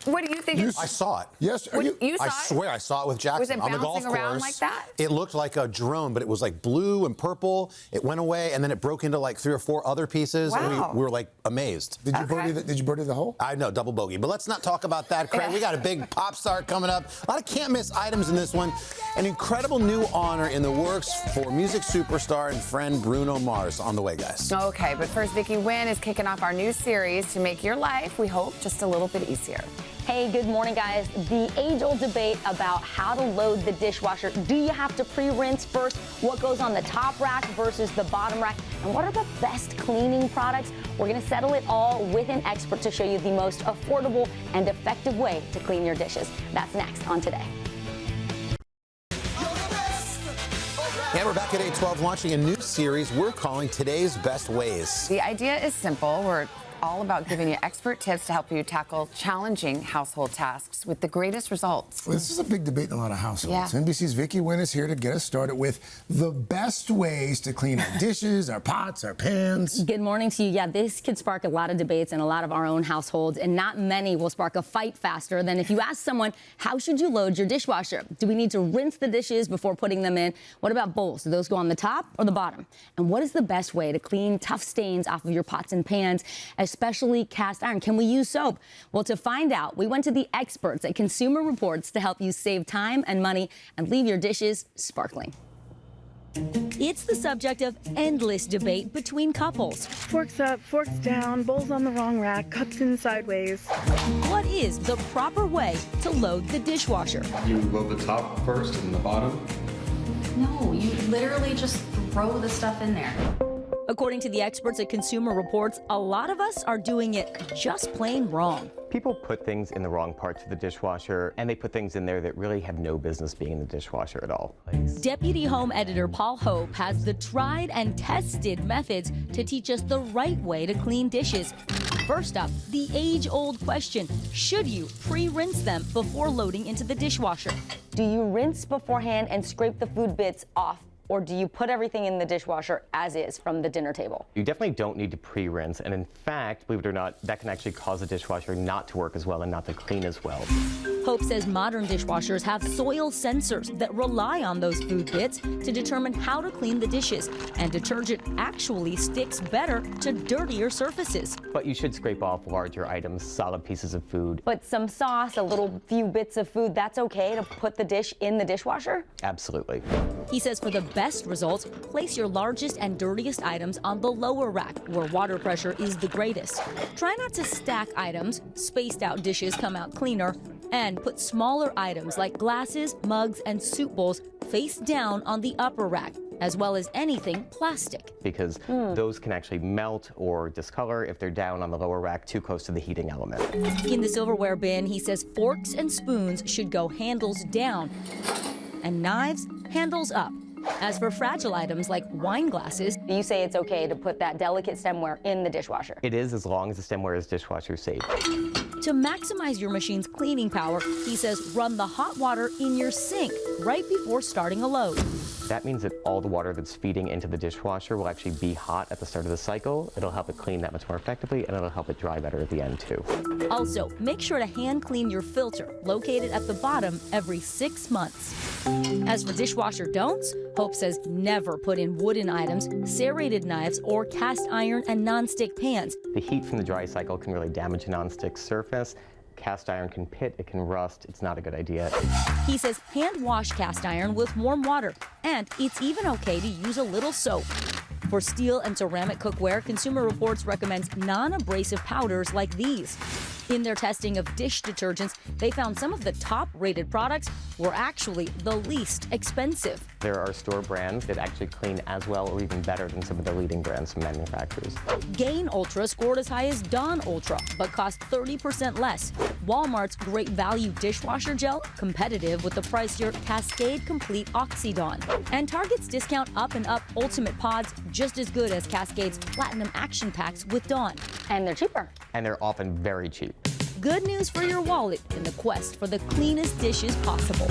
What do you think? I saw it. Yes, you saw I it? swear I saw it with Jackson Was it on the golf bouncing around course. like that? It looked like a drone, but it was like blue and purple. It went away, and then it broke into like 3 or 4 other pieces. Wow. And we were like amazed. Did you birdie the hole? I know, double bogey. But let's not talk about that, Craig. We got a big pop star coming up. A lot of can't miss items in this one. An incredible new honor in the works for music superstar and friend Bruno Mars. On the way, guys. Okay, but first, Vicky Nguyen is kicking off our new series to make your life, we hope, just a little bit easier. Hey, good morning, guys. The age-old debate about how to load the dishwasher. Do you have to pre-rinse first? What goes on the top rack versus the bottom rack? And what are the best cleaning products? We're going to settle it all with an expert to show you the most affordable and effective way to clean your dishes. That's next on Today. And we're back at 8:12 launching a new series we're calling Today's Best Ways. The idea is simple. We're all about giving you expert tips to help you tackle challenging household tasks with the greatest results. Well, this is a big debate in a lot of households. Yeah. NBC's Vicky Nguyen is here to get us started with the best ways to clean our dishes, our pots, our pans. Good morning to you. Yeah, this could spark a lot of debates in a lot of our own households, and not many will spark a fight faster than if you ask someone, how should you load your dishwasher? Do we need to rinse the dishes before putting them in? What about bowls? Do those go on the top or the bottom? And what is the best way to clean tough stains off of your pots and pans, especially cast iron? Can we use soap? Well, to find out, we went to the experts at Consumer Reports to help you save time and money and leave your dishes sparkling. It's the subject of endless debate between couples. Forks up, forks down, bowls on the wrong rack, cups in sideways. What is the proper way to load the dishwasher? You load the top first and the bottom? No, you literally just throw the stuff in there. According to the experts at Consumer Reports, a lot of us are doing it just plain wrong. People put things in the wrong parts of the dishwasher, and they put things in there that really have no business being in the dishwasher at all. Deputy Home Editor Paul Hope has the tried and tested methods to teach us the right way to clean dishes. First up, the age-old question, should you pre-rinse them before loading into the dishwasher? Do you rinse beforehand and scrape the food bits off? Or do you put everything in the dishwasher as is from the dinner table? You definitely don't need to pre-rinse, and in fact, believe it or not, that can actually cause the dishwasher not to work as well and not to clean as well. Hope says modern dishwashers have soil sensors that rely on those food bits to determine how to clean the dishes, and detergent actually sticks better to dirtier surfaces. But you should scrape off larger items, solid pieces of food. But some sauce, a little few bits of food, that's okay to put the dish in the dishwasher? Absolutely. He says for the best results, place your largest and dirtiest items on the lower rack, where water pressure is the greatest. Try not to stack items. Spaced out dishes come out cleaner. And put smaller items like glasses, mugs, and soup bowls face down on the upper rack, as well as anything plastic. Because those can actually melt or discolor if they're down on the lower rack too close to the heating element. In the silverware bin, he says forks and spoons should go handles down, and knives, handles up. As for fragile items like wine glasses, you say it's okay to put that delicate stemware in the dishwasher. It is, as long as the stemware is dishwasher safe. To maximize your machine's cleaning power, he says run the hot water in your sink right before starting a load. That means that all the water that's feeding into the dishwasher will actually be hot at the start of the cycle. It'll help it clean that much more effectively, and it'll help it dry better at the end, too. Also, make sure to hand clean your filter, located at the bottom, every 6 months. As for dishwasher don'ts, Hope says never put in wooden items, serrated knives, or cast iron and nonstick pans. The heat from the dry cycle can really damage a nonstick surface. Cast iron can pit, it can rust. It's not a good idea. He says hand wash cast iron with warm water And it's even okay to use a little soap. For steel and ceramic cookware, Consumer Reports recommends non-abrasive powders like these. In their testing of dish detergents, they found some of the top-rated products were actually the least expensive. There are store brands that actually clean as well or even better than some of the leading brands from manufacturers. Gain Ultra scored as high as Dawn Ultra, but cost 30% less. Walmart's Great Value dishwasher gel, competitive with the pricier Cascade Complete Oxy-Dawn. And Target's discount Up and Up Ultimate Pods, just as good as Cascade's Platinum Action Packs with Dawn. And they're cheaper. And they're often very cheap. Good news for your wallet in the quest for the cleanest dishes possible.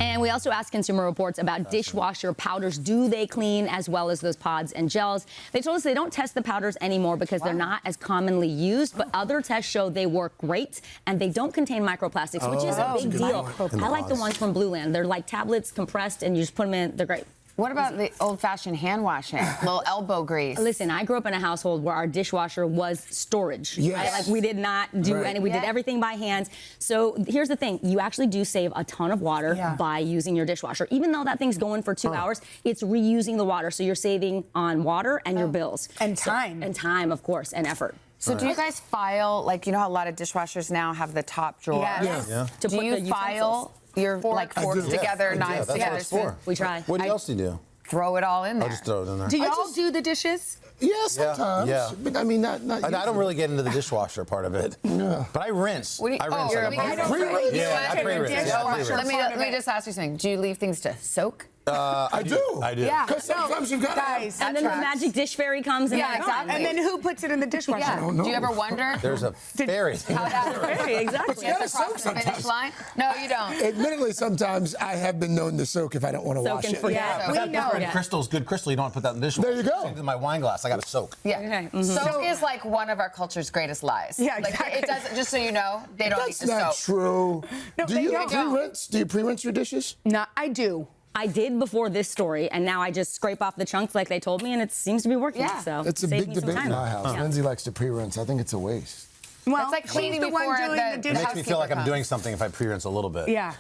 And we also asked Consumer Reports about dishwasher powders. Do they clean as well as those pods and gels? They told us they don't test the powders anymore because they're not as commonly used, but other tests show they work great and they don't contain microplastics, which is a big deal. I like the ones from Blue Land. They're like tablets compressed and you just put them in. They're great. What about the old-fashioned hand washing? Little elbow grease. Listen, I grew up in a household where our dishwasher was storage. Yes. Right? Like we did not do any. We did everything by hand. So here's the thing: you actually do save a ton of water by using your dishwasher. Even though that thing's going for 2 hours, it's reusing the water, so you're saving on water and your bills and time, of course, and effort. So do you guys file, like, you know how a lot lot of dishwashers now have the top drawer? Yes. Yeah. To Do put you the file your like forks together, knives together? That's what it's for. We try. What else do you do? Throw it all in there. I'll just throw it in there. Do y'all do the dishes? Yeah, sometimes. Yeah. But I mean, not I don't really get into the dishwasher part of it. Yeah. But I rinse. What do you, I rinse. you're like a pre-rinse? Yeah, I pre-rinse. Yeah, I pre-rinse. Let me just ask you something. Do you leave things to soak? I do. I do. Yeah. Because sometimes you've got Guys, And then the magic dish fairy comes and Yeah, it's gone. exactly. and then who puts it in the dishwasher? Yeah. Do you ever wonder? There's a fairy. How that Fairy, exactly. You have to soak cross the finish sometimes. line? No, you don't. Admittedly, sometimes I have been known to soak if I don't want to wash and it. forget. Yeah. We know. Crystal's good crystal. You don't want to put that in the dishwasher. There you go. Same with my wine glass. I got to soak. Yeah. Okay. Mhm. Soak is like one of our culture's greatest lies. Yeah, Like, exactly. it doesn't, just so you know, they don't That's need to not soak. true. No, do they you don't. pre-rinse? Do you pre-rinse your dishes? No, I do. I did before this story, and now I just scrape off the chunks like they told me, and it seems to be working. Yeah. So It's a saved big me some debate in time. my house. Yeah. Lindsay likes to pre-rinse. I think it's a waste. Well, It's like cleaning she's the one before doing the It makes me feel like I'm housekeeper doing comes. something if I pre-rinse a little bit. Yeah.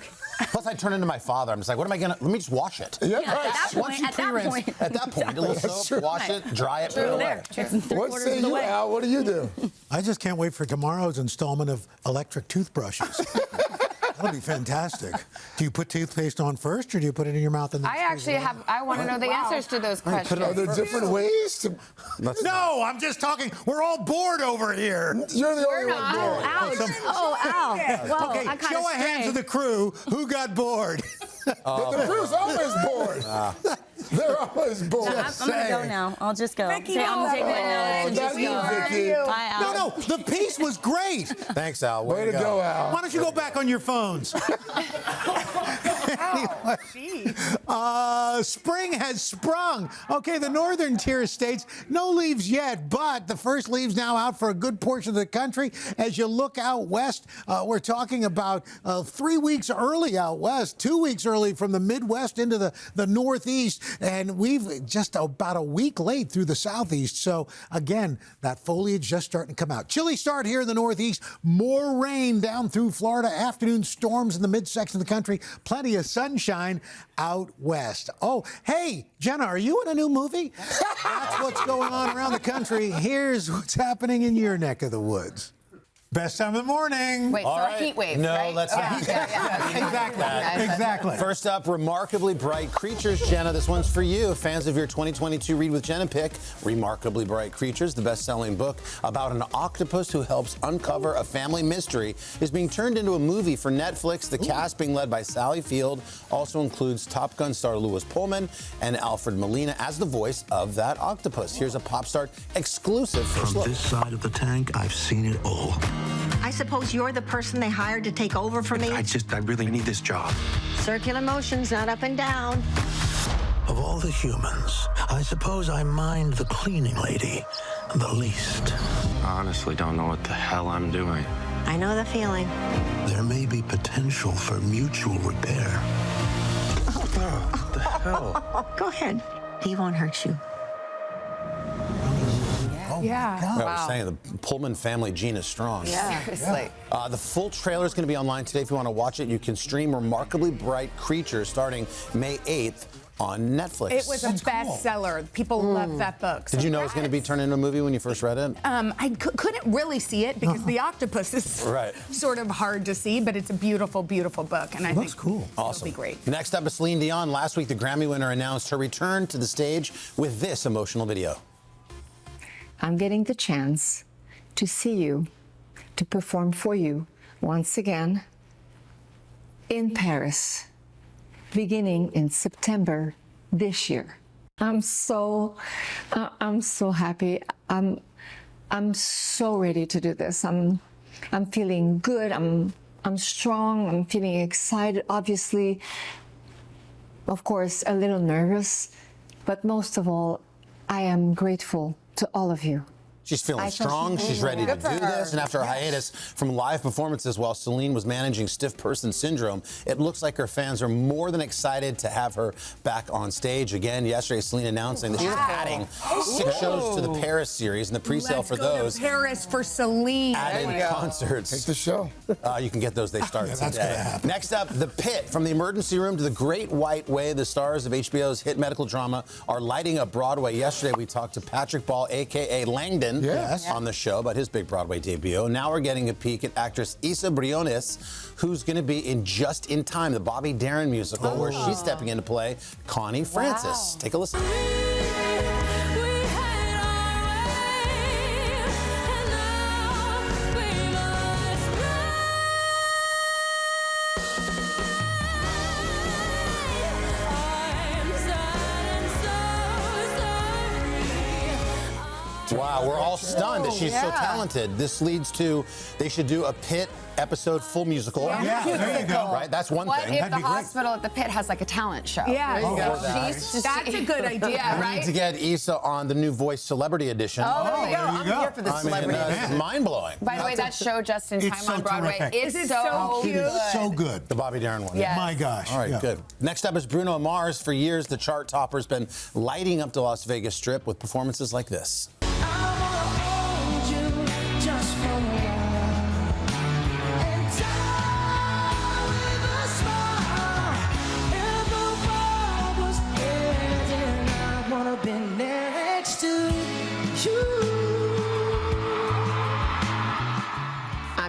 Plus, I turn into my father. I'm just like, what am I gonna? Let me just wash it. Yeah, At that right. point, at that point. At that point, a little That's soap, true. wash it, dry it, put it True away. there. It's What 3/4 say of the you, way. Al? What do you do? I just can't wait for tomorrow's installment of electric toothbrushes. That'll be fantastic. Do you put toothpaste on first, or do you put it in your mouth and then? I actually have, I want to know the answers to those questions. Are there different ways to? No, I'm just talking. We're all bored over here. You're the only one not. bored. Ouch. Oh, ow. Well, Okay, I kinda show of hands stray. of the crew who got bored. The crew's always bored. They're always bored. I'm gonna go now. I'll just go. Vicky, Okay, I'm gonna take my notes and not just you, go. Vicky. Bye, Al. No, the piece was great. Thanks, Al. Way to go, Al. Why don't you go back on your phones? Spring has sprung. Okay, the northern tier states, no leaves yet, but the first leaves now out for a good portion of the country. As you look out west, we're talking about 3 weeks early out west, 2 weeks early from the Midwest into the Northeast, and we've just about a week late through the Southeast. So again, that foliage just starting to come out. Chilly start here in the Northeast, more rain down through Florida, afternoon storms in the midsection of the country, plenty of sunshine out west. Oh, hey, Jenna, are you in a new movie? That's what's going on around the country. Here's what's happening in your neck of the woods. Best time of the morning. Wait, All so right. a heat wave, No, right? let's not. Exactly. Exactly. First up, Remarkably Bright Creatures. Jenna, this one's for you. Fans of your 2022 Read with Jenna pick, Remarkably Bright Creatures, the best-selling book about an octopus who helps uncover a family mystery, is being turned into a movie for Netflix. The cast, being led by Sally Field, also includes Top Gun star Lewis Pullman and Alfred Molina as the voice of that octopus. Here's a Pop Start exclusive first look. From this side of the tank, I've seen it all. I suppose you're the person they hired to take over for me? I really need this job. Circular motions, not up and down. Of all the humans, I suppose I mind the cleaning lady the least. I honestly don't know what the hell I'm doing. I know the feeling. There may be potential for mutual repair. What the hell? Go ahead. He won't hurt you. Oh, Yeah. I was saying the Pullman family gene is strong. Yeah. Seriously. The full trailer is going to be online today. If you want to watch it, you can stream Remarkably Bright Creatures starting May 8th on Netflix. It was a bestseller. People love that book. Did you know it was going to be turned into a movie when you first read it? I couldn't really see it because the octopus is sort of hard to see, but it's a beautiful, beautiful book, and I think cool. Awesome. It'll be great. Next up is Celine Dion. Last week, the Grammy winner announced her return to the stage with this emotional video. I'm getting the chance to see you, to perform for you once again in Paris, beginning in September this year. I'm so happy. I'm so ready to do this. I'm feeling good. I'm strong. I'm feeling excited. Obviously, of course, a little nervous, but most of all, I am grateful to all of you. She's feeling strong. She's ready to do this. And after a hiatus from live performances while Celine was managing stiff person syndrome, it looks like her fans are more than excited to have her back on stage again. Yesterday, Celine announcing that she's adding 6 shows to the Paris series, and the pre-sale for those. Paris for Celine. Added concerts. Take the show. You can get those. They start today. Next up, The Pit. From the emergency room to the Great White Way, the stars of HBO's hit medical drama are lighting up Broadway. Yesterday, we talked to Patrick Ball, a.k.a. Langdon, on the show about his big Broadway debut. Now we're getting a peek at actress Isa Briones, who's going to be in Just in Time, the Bobby Darin musical, where she's stepping in to play Connie Francis. Take a listen. Wow, we're all stunned that she's so talented. This leads to, they should do a Pit episode full musical. Yeah, there you go. Right, that's one What thing. if the hospital at the Pit has like a talent show? Yeah, There you go. That's That's a good idea, Yeah, We right? need to get Issa on the new Voice Celebrity Edition. Oh, there you go. I'm here for the celebrity. It's mind-blowing. By the way, that show Just in Time It's so on Broadway terrific. is It is so so good. cute. It is so good. The Bobby Darin one. Yes. My gosh. All right, Yeah. good. Next up is Bruno Mars. For years, the chart topper's been lighting up the Las Vegas Strip with performances like this.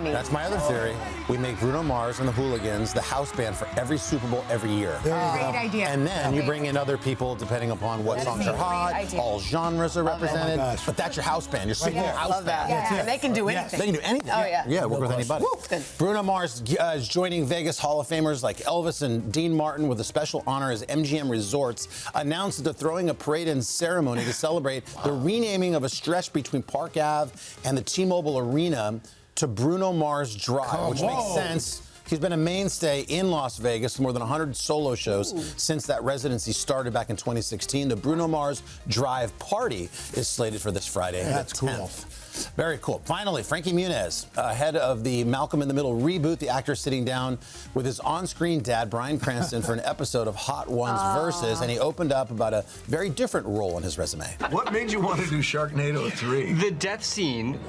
That's my other theory. We make Bruno Mars and the Hooligans the house band for every Super Bowl every year. Great idea. And then you bring in other people depending upon what songs are hot. idea. All genres are represented. But that's your house band. Your Super Bowl house Love that. band. Yeah, and they can do anything. They can do anything. Oh, yeah. Yeah, work with anybody. Good. Bruno Mars is joining Vegas Hall of Famers like Elvis and Dean Martin with a special honor as MGM Resorts announced that they're throwing a parade and ceremony to celebrate the renaming of a stretch between Park Ave and the T-Mobile Arena to Bruno Mars Drive, which makes sense. He's been a mainstay in Las Vegas, more than 100 solo shows since that residency started back in 2016. The Bruno Mars Drive Party is slated for this Friday. That's the 10th. Very cool. Finally, Frankie Muniz, ahead of the Malcolm in the Middle reboot, the actor sitting down with his on-screen dad, Bryan Cranston, for an episode of Hot Ones Versus, and he opened up about a very different role in his resume. What made you want to do Sharknado 3? The death scene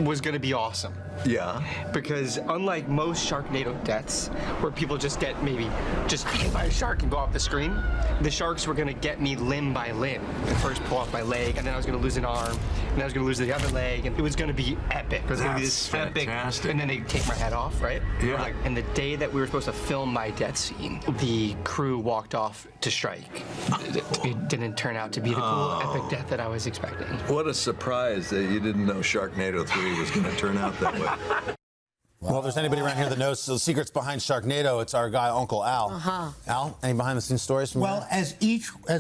was going to be awesome. Yeah. Because unlike most Sharknado deaths, where people just get maybe just hit by a shark and go off the screen, the sharks were going to get me limb by limb. At first pull off my leg, and then I was going to lose an arm, and then I was going to lose the other leg, and it was going to be epic. It was going to be this epic. And then they take my head off, right? Yeah. And the day that we were supposed to film my death scene, the crew walked off to strike. It didn't turn out to be the cool, epic death that I was expecting. What a surprise that you didn't know Sharknado 3 was going to turn out that way. Well, if there's anybody around here that knows the secrets behind Sharknado, it's our guy, Uncle Al. Al, any behind-the-scenes stories from Well, as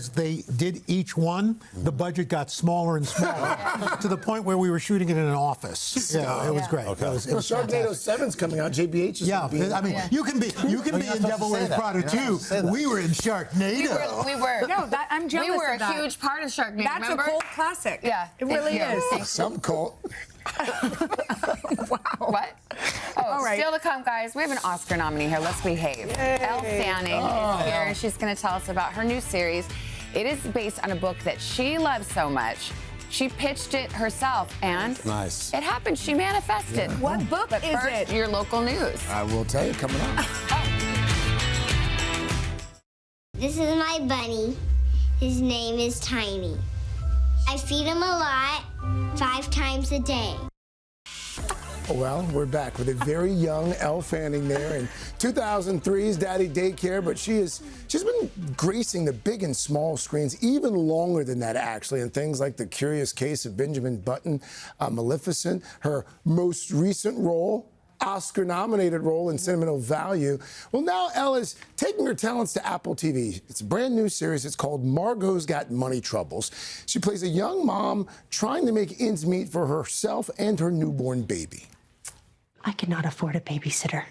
they did each one, the budget got smaller and smaller to the point where we were shooting it in an office. Yeah, it was great. Okay. It was Sharknado fantastic. 7's coming out. JBH is gonna be in it. I mean, you can be in Devil Wears Prada too. We were in Sharknado. We were. No, I'm jealous We were of that. a huge part of Sharknado. That's remember? a cult classic. Yeah, it really is. Some cult. What? Oh, All right. Still to come, guys. We have an Oscar nominee here. Let's behave. Elle Fanning is here, and she's going to tell us about her new series. It is based on a book that she loves so much She pitched it herself, and nice. It happened. She manifested. Yeah. What book But is first, it? your local news. I will tell you coming up. This is my bunny. His name is Tiny. I feed him a lot, 5 times a day. Well, we're back with a very young Elle Fanning there in 2003's Daddy Daycare, but she's been gracing the big and small screens even longer than that, actually, in things like The Curious Case of Benjamin Button, Maleficent, her most recent role, Oscar-nominated role in Sentimental Value. Well, now Elle is taking her talents to Apple TV. It's a brand new series. It's called Margot's Got Money Troubles. She plays a young mom trying to make ends meet for herself and her newborn baby. I cannot afford a babysitter.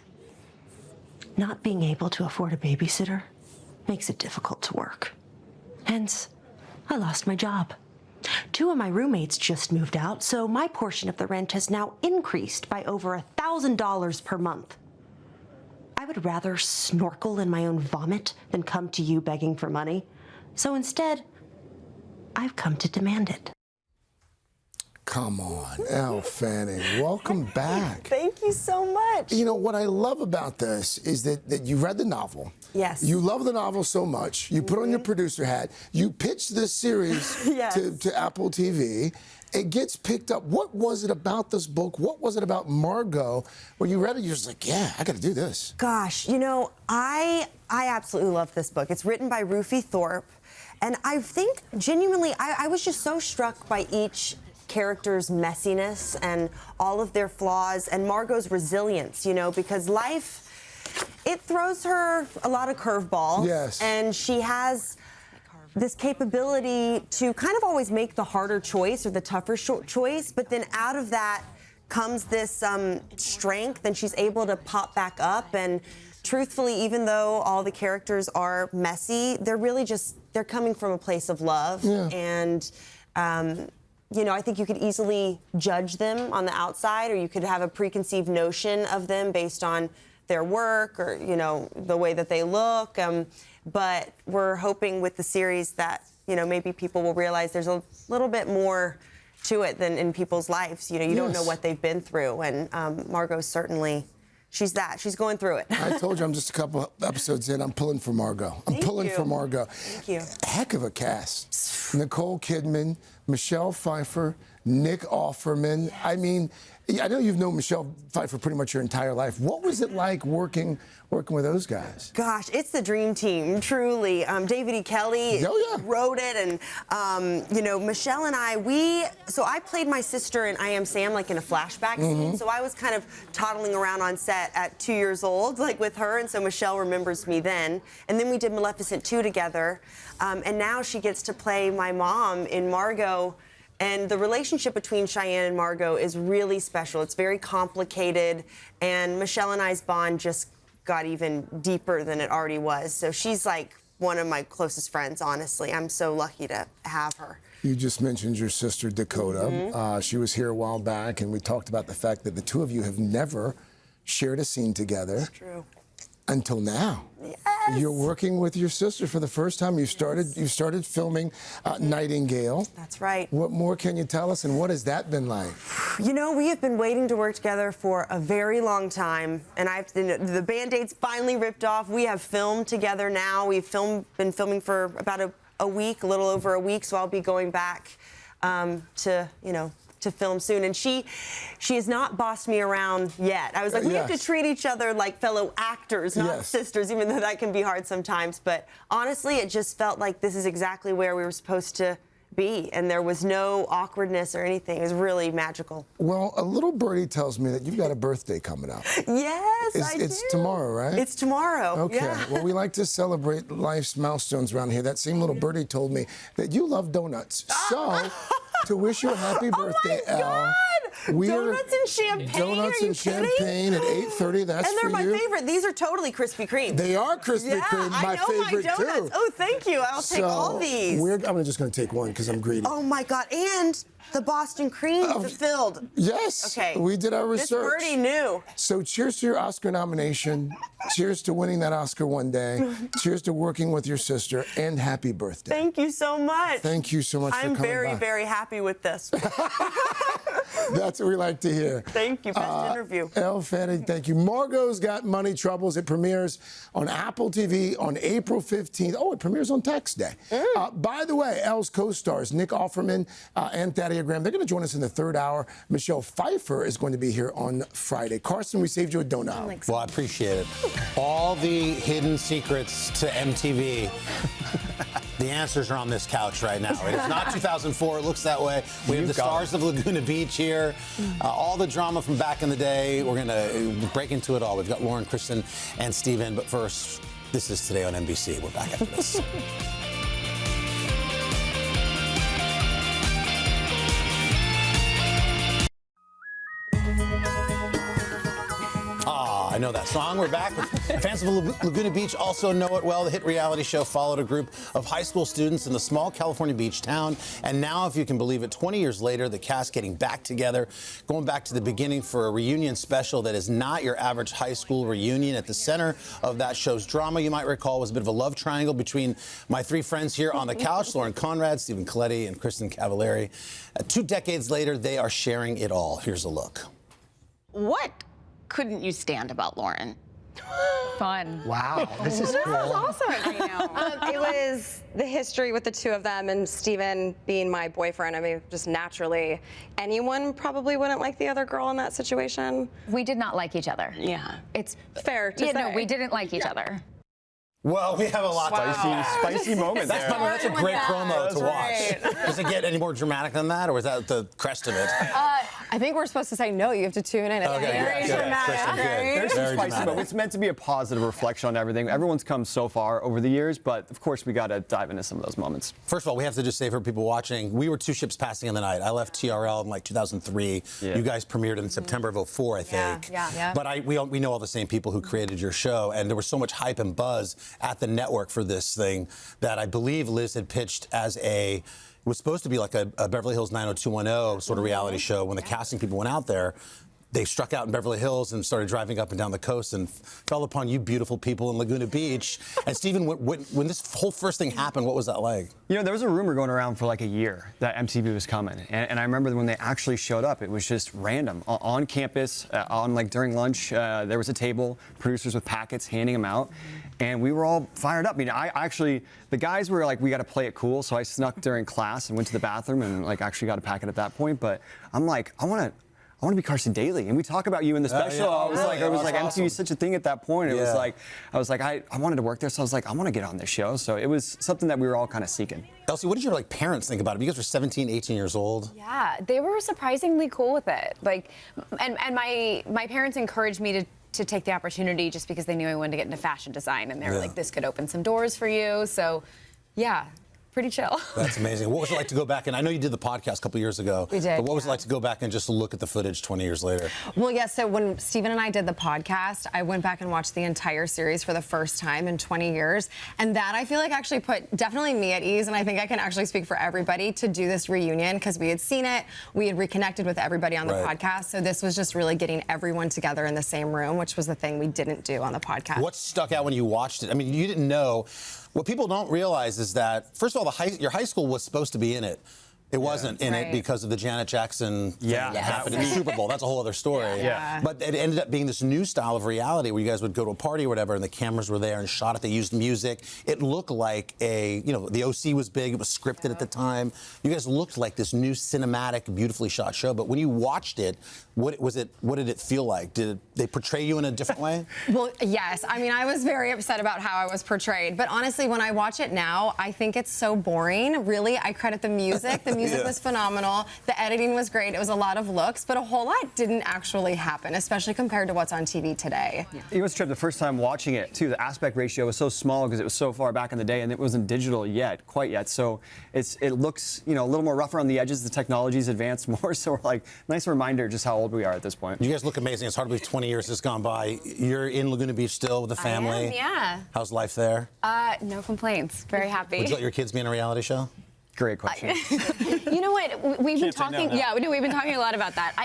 Not being able to afford a babysitter makes it difficult to work. Hence, I lost my job. 2 of my roommates just moved out, so my portion of the rent has now increased by over $1,000 per month. I would rather snorkel in my own vomit than come to you begging for money. So instead, I've come to demand it. Come on, Elle Fanning, welcome back. Thank you so much. You know, what I love about this is that you read the novel. Yes. You love the novel so much. You put on your producer hat. You pitched this series Yes. to Apple TV. It gets picked up. What was it about this book? What was it about Margot? When you read it, you're just like, yeah, I got to do this. Gosh, you know, I absolutely love this book. It's written by Rufy Thorpe. And I think, genuinely, I was just so struck by each character's messiness and all of their flaws and Margot's resilience, you know, because life, it throws her a lot of curveballs. Yes. And she has this capability to kind of always make the harder choice or the tougher choice, but then out of that comes this strength, and she's able to pop back up. And truthfully, even though all the characters are messy, they're coming from a place of love. Yeah. And you know, I think you could easily judge them on the outside, or you could have a preconceived notion of them based on their work or, you know, the way that they look. But we're hoping with the series that, you know, maybe people will realize there's a little bit more to it than in people's lives. You know, you don't know what they've been through. And Margot certainly, she's going through it. I told you I'm just a couple episodes in. I'm pulling for Margot. I'm pulling for Margot. Thank you. Heck of a cast. Nicole Kidman, Michelle Pfeiffer, Nick Offerman. I mean, I know you've known Michelle Pfeiffer pretty much your entire life. What was it like working with those guys? Gosh, it's the dream team, truly. David E. Kelly wrote it, and you know, Michelle and I, so I played my sister in I Am Sam, like in a flashback scene. So I was kind of toddling around on set at 2 years old, like with her, and so Michelle remembers me then. And then we did Maleficent 2 together, and now she gets to play my mom in Margot. And the relationship between Cheyenne and Margot is really special. It's very complicated, and Michelle and I's bond just got even deeper than it already was. So she's like one of my closest friends, honestly. I'm so lucky to have her. You just mentioned your sister, Dakota. She was here a while back, and we talked about the fact that the two of you have never shared a scene together. That's true. Until now. Yes. You're working with your sister for the first time. You started filming Nightingale. That's right. What more can you tell us, and what has that been like? You know, we have been waiting to work together for a very long time, and the Band-Aid's finally ripped off. We have filmed together now. We've been filming for about a week, a little over a week, so I'll be going back to film soon. And she has not bossed me around yet. I was like, we have to treat each other like fellow actors, not sisters, even though that can be hard sometimes. But honestly, it just felt like this is exactly where we were supposed to be, and there was no awkwardness or anything. It was really magical. Well, a little birdie tells me that you've got a birthday coming up. Yes, I do. It's tomorrow, right? It's tomorrow. Okay. Yeah. Well, we like to celebrate life's milestones around here. That same little birdie told me that you love donuts. So, to wish you a happy birthday, Elle. Donuts and champagne? Donuts Are you and champagne at 8:30. That's and they're for you. my favorite. These are totally Krispy Kreme. They are Krispy Kreme. My favorite my donuts. too. Oh, thank you. I'll take all these. I'm just going to take one because I'm greedy. Oh my God! And the Boston cream fulfilled. Yes. Okay. We did our research. This birdie knew. So cheers to your Oscar nomination. Cheers to winning that Oscar one day. Cheers to working with your sister, and happy birthday. Thank you so much. Thank you so much for coming by. I'm very, very happy. happy with this. That's what we like to hear. Thank you. Best interview. Elle Fanning, thank you. Margot's Got Money Troubles. It premieres on Apple TV on April 15th. Oh, it premieres on Tax Day. By the way, Elle's co-stars, Nick Offerman and Thaddeus Graham, they're going to join us in the third hour. Michelle Pfeiffer is going to be here on Friday. Carson, we saved you a donut. Well, I appreciate it. All the hidden secrets to MTV. The answers are on this couch right now. It is not 2004. It looks that way. We have the stars of Laguna Beach here. All the drama from back in the day. We're going to break into it all. We've got Lauren, Kristen, and Steven. But first, this is Today on NBC. We're back after this. I know that song. We're back. Fans of Laguna Beach also know it well. The hit reality show followed a group of high school students in the small California beach town. And now, if you can believe it, 20 years later, the cast getting back together, going back to the beginning for a reunion special that is not your average high school reunion. At the center of that show's drama, you might recall, was a bit of a love triangle between my three friends here on the couch, Lauren Conrad, Stephen Colletti, and Kristen Cavallari. 2 decades later, they are sharing it all. Here's a look. What couldn't you stand about Lauren? Fun. Wow, this is cool. Awesome. I know. It was the history with the two of them and Steven being my boyfriend. I mean, just naturally, anyone probably wouldn't like the other girl in that situation. We did not like each other. Yeah. It's fair to say. No, we didn't like each other. Well, we have a lot to spicy moment there. That's a great promo to watch. Right. Does it get any more dramatic than that, or is that the crest of it? I think we're supposed to say no. You have to tune in. Okay, Very dramatic. Kristen, good. There's some Very spicy dramatic. moments. It's meant to be a positive reflection on everything. Everyone's come so far over the years, but of course we got to dive into some of those moments. First of all, we have to just say for people watching, we were 2 ships passing in the night. I left TRL in like 2003. Yeah. You guys premiered in September of 2004, I think. Yeah. But we know all the same people who created your show, and there was so much hype and buzz at the network for this thing that I believe Liz had pitched as it was supposed to be like a Beverly Hills 90210 sort of reality show. When the casting people went out there, they struck out in Beverly Hills and started driving up and down the coast and fell upon you beautiful people in Laguna Beach. And Stephen, when this whole first thing happened, what was that like? You know, there was a rumor going around for like a year that MTV was coming. And I remember when they actually showed up, it was just random. On campus, during lunch, there was a table, producers with packets handing them out. And we were all fired up. I mean, the guys were like, we got to play it cool. So I snuck during class and went to the bathroom and actually got a packet at that point. But I'm like, I want to be Carson Daly, and we talk about you in the special. I was like, MTV is such a thing at that point. It was like, I wanted to work there, so I was like, I want to get on this show. So it was something that we were all kind of seeking. Elsie, what did your parents think about it? You guys were 17, 18 years old. Yeah, they were surprisingly cool with it. And my parents encouraged me to take the opportunity just because they knew I wanted to get into fashion design, and they were like, this could open some doors for you. So, yeah. Pretty chill. That's amazing. What was it like to go back and I know you did the podcast a couple years ago. We did. But what was it like to go back and just look at the footage 20 years later? Well, yes. So when Steven and I did the podcast, I went back and watched the entire series for the first time in 20 years. And that I feel like actually put definitely me at ease. And I think I can actually speak for everybody to do this reunion because we had seen it. We had reconnected with everybody on the podcast. So this was just really getting everyone together in the same room, which was the thing we didn't do on the podcast. What stuck out when you watched it? I mean, you didn't know. What people don't realize is that, first of all, your high school was supposed to be in it. It wasn't in it because of the Janet Jackson thing that happened in the Super Bowl. That's a whole other story. Yeah. But it ended up being this new style of reality where you guys would go to a party or whatever, and the cameras were there and shot it. They used music. It looked like the OC was big. It was scripted at the time. You guys looked like this new cinematic, beautifully shot show. But when you watched it, what did it feel like? Did they portray you in a different way? Well, yes. I mean, I was very upset about how I was portrayed. But honestly, when I watch it now, I think it's so boring. Really, I credit the music. The music was phenomenal. The editing was great. It was a lot of looks, but a whole lot didn't actually happen, especially compared to what's on TV today. It was Trip, the first time watching it, too. The aspect ratio was so small because it was so far back in the day, and it wasn't digital quite yet. So it looks, a little more rougher on the edges. The technology's advanced more. So we're like, nice reminder just how old we are at this point. You guys look amazing. It's hard to believe 20 years has gone by. You're in Laguna Beach still with the family. I am, yeah. How's life there? No complaints. Very happy. Would you let your kids be in a reality show? Great question. You know what? We've been talking. No. Yeah, we've been talking a lot about that.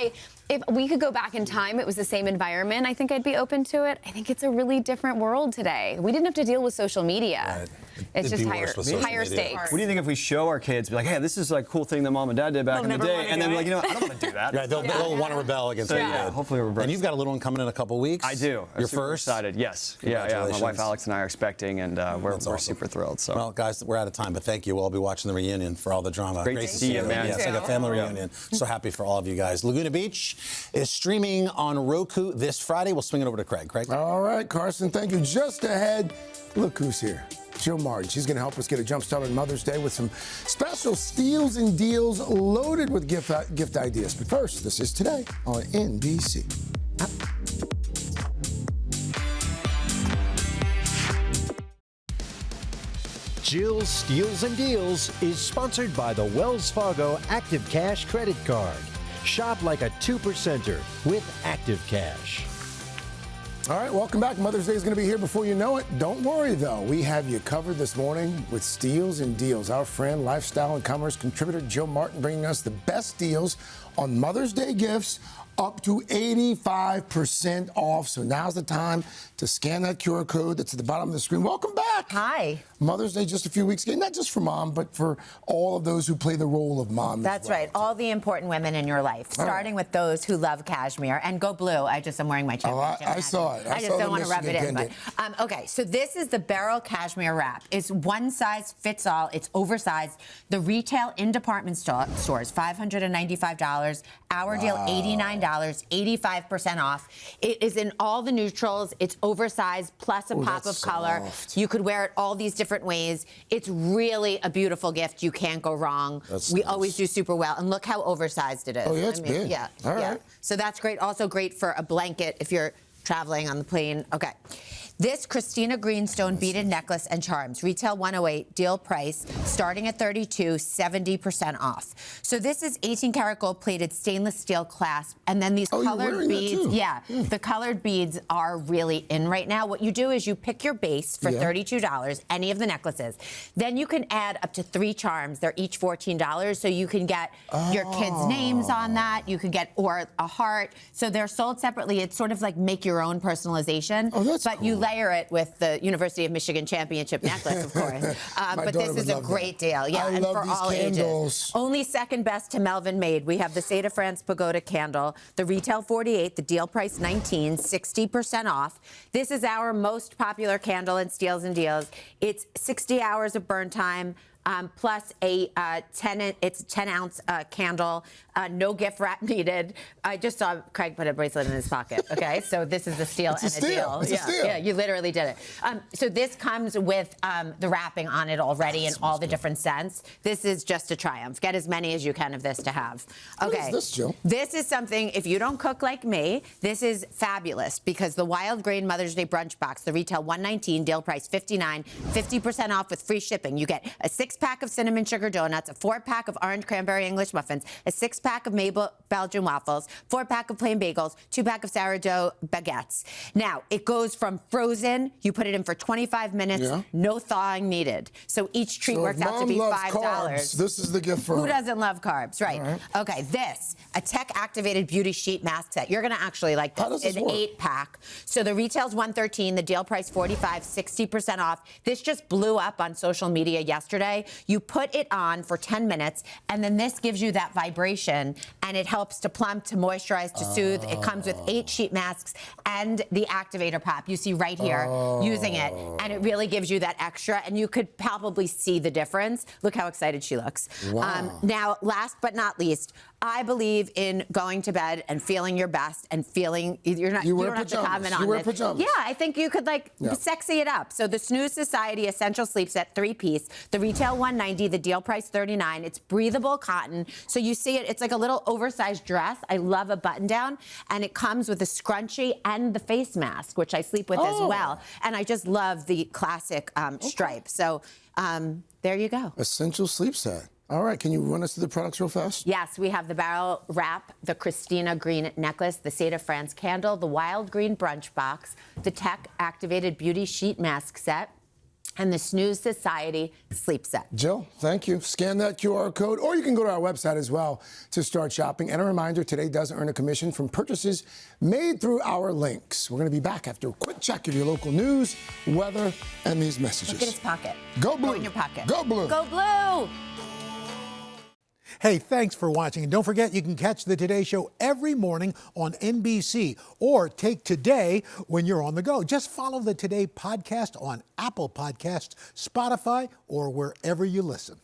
if we could go back in time, it was the same environment, I think I'd be open to it. I think it's a really different world today. We didn't have to deal with social media. Right. It's It'd just be worse with social higher media. stakes. What do you think if we show our kids, be like, hey, this is like a cool thing that mom and dad did back in the day, and then be like, you know, I don't want to do that. Right, they'll want to rebel against it. Yeah, hopefully we'll reverse. And you've got a little one coming in a couple weeks. I do. You're super first? excited. Yes. Yeah. My Congratulations. wife Alex and I are expecting, and we're awesome. super thrilled. So. Well, guys, we're out of time, but thank you. We'll all be watching the reunion for all the drama. Great to see you, man. Yeah, it's like a family reunion. So happy for all of you guys. Laguna Beach is streaming on Roku this Friday. We'll swing it over to Craig. Craig? All right, Carson, thank you. Just ahead, look who's here. Jill Martin. She's going to help us get a jump start on Mother's Day with some special steals and deals loaded with gift ideas. But first, this is Today on NBC. Jill's Steals and Deals is sponsored by the Wells Fargo Active Cash Credit Card. Shop like a 2%er with Active Cash. All right, welcome back. Mother's Day is going to be here before you know it. Don't worry, though. We have you covered this morning with Steals and Deals. Our friend, lifestyle and commerce contributor Jill Martin bringing us the best deals on Mother's Day gifts, up to 85% off. So now's the time to scan that QR code that's at the bottom of the screen. Welcome back. Hi. Mother's Day just a few weeks ago, not just for mom, but for all of those who play the role of mom. That's right. All the important women in your life, starting with those who love cashmere. And go blue. I'm wearing my championship. I saw it. I just don't want to rub it in. But, okay, so this is the Beryl Cashmere Wrap. It's one size fits all. It's oversized. The retail in department stores, $595. Our deal, $89, 85% off. It is in all the neutrals. It's oversized plus a pop of color. You could wear it all these different ways. It's really a beautiful gift. You can't go wrong. We always do super well. And look how oversized it is. Oh, yeah, it's big. Yeah. All yeah. right. So that's great. Also great for a blanket if you're traveling on the plane. Okay. This Christina Greenstone beaded necklace and charms, retail $108, deal price, starting at $32, 70% off. So this is 18-karat gold-plated stainless steel clasp, and then these colored beads. Yeah, the colored beads are really in right now. What you do is you pick your base for $32, any of the necklaces. Then you can add up to 3 charms. They're each $14, so you can get your kids' names on that. You could get or a heart. So they're sold separately. It's sort of like make your own personalization. Oh, that's but cool. you layer it with the University of Michigan championship necklace, of course. But this is a great deal. Yeah, I and love for these all candles. ages. Only second best to Melvin Made. We have the State of France Pagoda candle. The retail $48, the deal price $19, 60% off. This is our most popular candle in Steals and Deals. It's 60 hours of burn time. Plus a 10-ounce candle, no gift wrap needed. I just saw Craig put a bracelet in his pocket. Okay, so this is a steal It's and a steal. It's a steal. Yeah, you literally did it. So this comes with the wrapping on it already in all the different scents. This is just a triumph. Get as many as you can of this to have. Okay. What is this, Jill? This is something, if you don't cook like me, this is fabulous because the Wild Grain Mother's Day Brunch Box, the retail $119, deal price $59, 50% off with free shipping. You get a 6-pack of cinnamon sugar donuts, a 4-pack of orange cranberry English muffins, a 6-pack of Mabel Belgian waffles, 4-pack of plain bagels, 2-pack of sourdough baguettes. Now, it goes from frozen, you put it in for 25 minutes, no thawing needed. So each treat works out to be $5. Carbs, this is the gift for Who her. doesn't love carbs, right? Okay, this, a tech-activated beauty sheet mask set. You're going to actually like this. How does this An work? 8-pack. So the retail's $113, the deal price $45, 60% off. This just blew up on social media yesterday. You put it on for 10 minutes, and then this gives you that vibration, and it helps to plump, to moisturize, to soothe. It comes with 8 sheet masks and the activator pop. You see right here using it, and it really gives you that extra, and you could palpably see the difference. Look how excited she looks. Wow. Now, last but not least, I believe in going to bed and feeling your best and feeling you don't have to comment on it. Pajamas. Yeah, I think you could sexy it up. So the Snooze Society Essential Sleep Set 3-piece, the retail $190, the deal price $39. It's breathable cotton. So you see it, it's like a little oversized dress. I love a button down, and it comes with a scrunchie and the face mask, which I sleep with as well. And I just love the classic stripe. So there you go. Essential sleep set. All right, can you run us through the products real fast? Yes, we have the Beryl Wrap, the Christina Green necklace, the State of France candle, the Wild Green brunch box, the tech-activated beauty sheet mask set, and the Snooze Society Sleep Set. Jill, thank you. Scan that QR code, or you can go to our website as well to start shopping. And a reminder, today does earn a commission from purchases made through our links. We're going to be back after a quick check of your local news, weather, and these messages. Look at his pocket. Go blue. Go in your pocket. Go blue. Go blue. Hey, thanks for watching. And don't forget, you can catch the Today Show every morning on NBC or take Today when you're on the go. Just follow the Today podcast on Apple Podcasts, Spotify, or wherever you listen.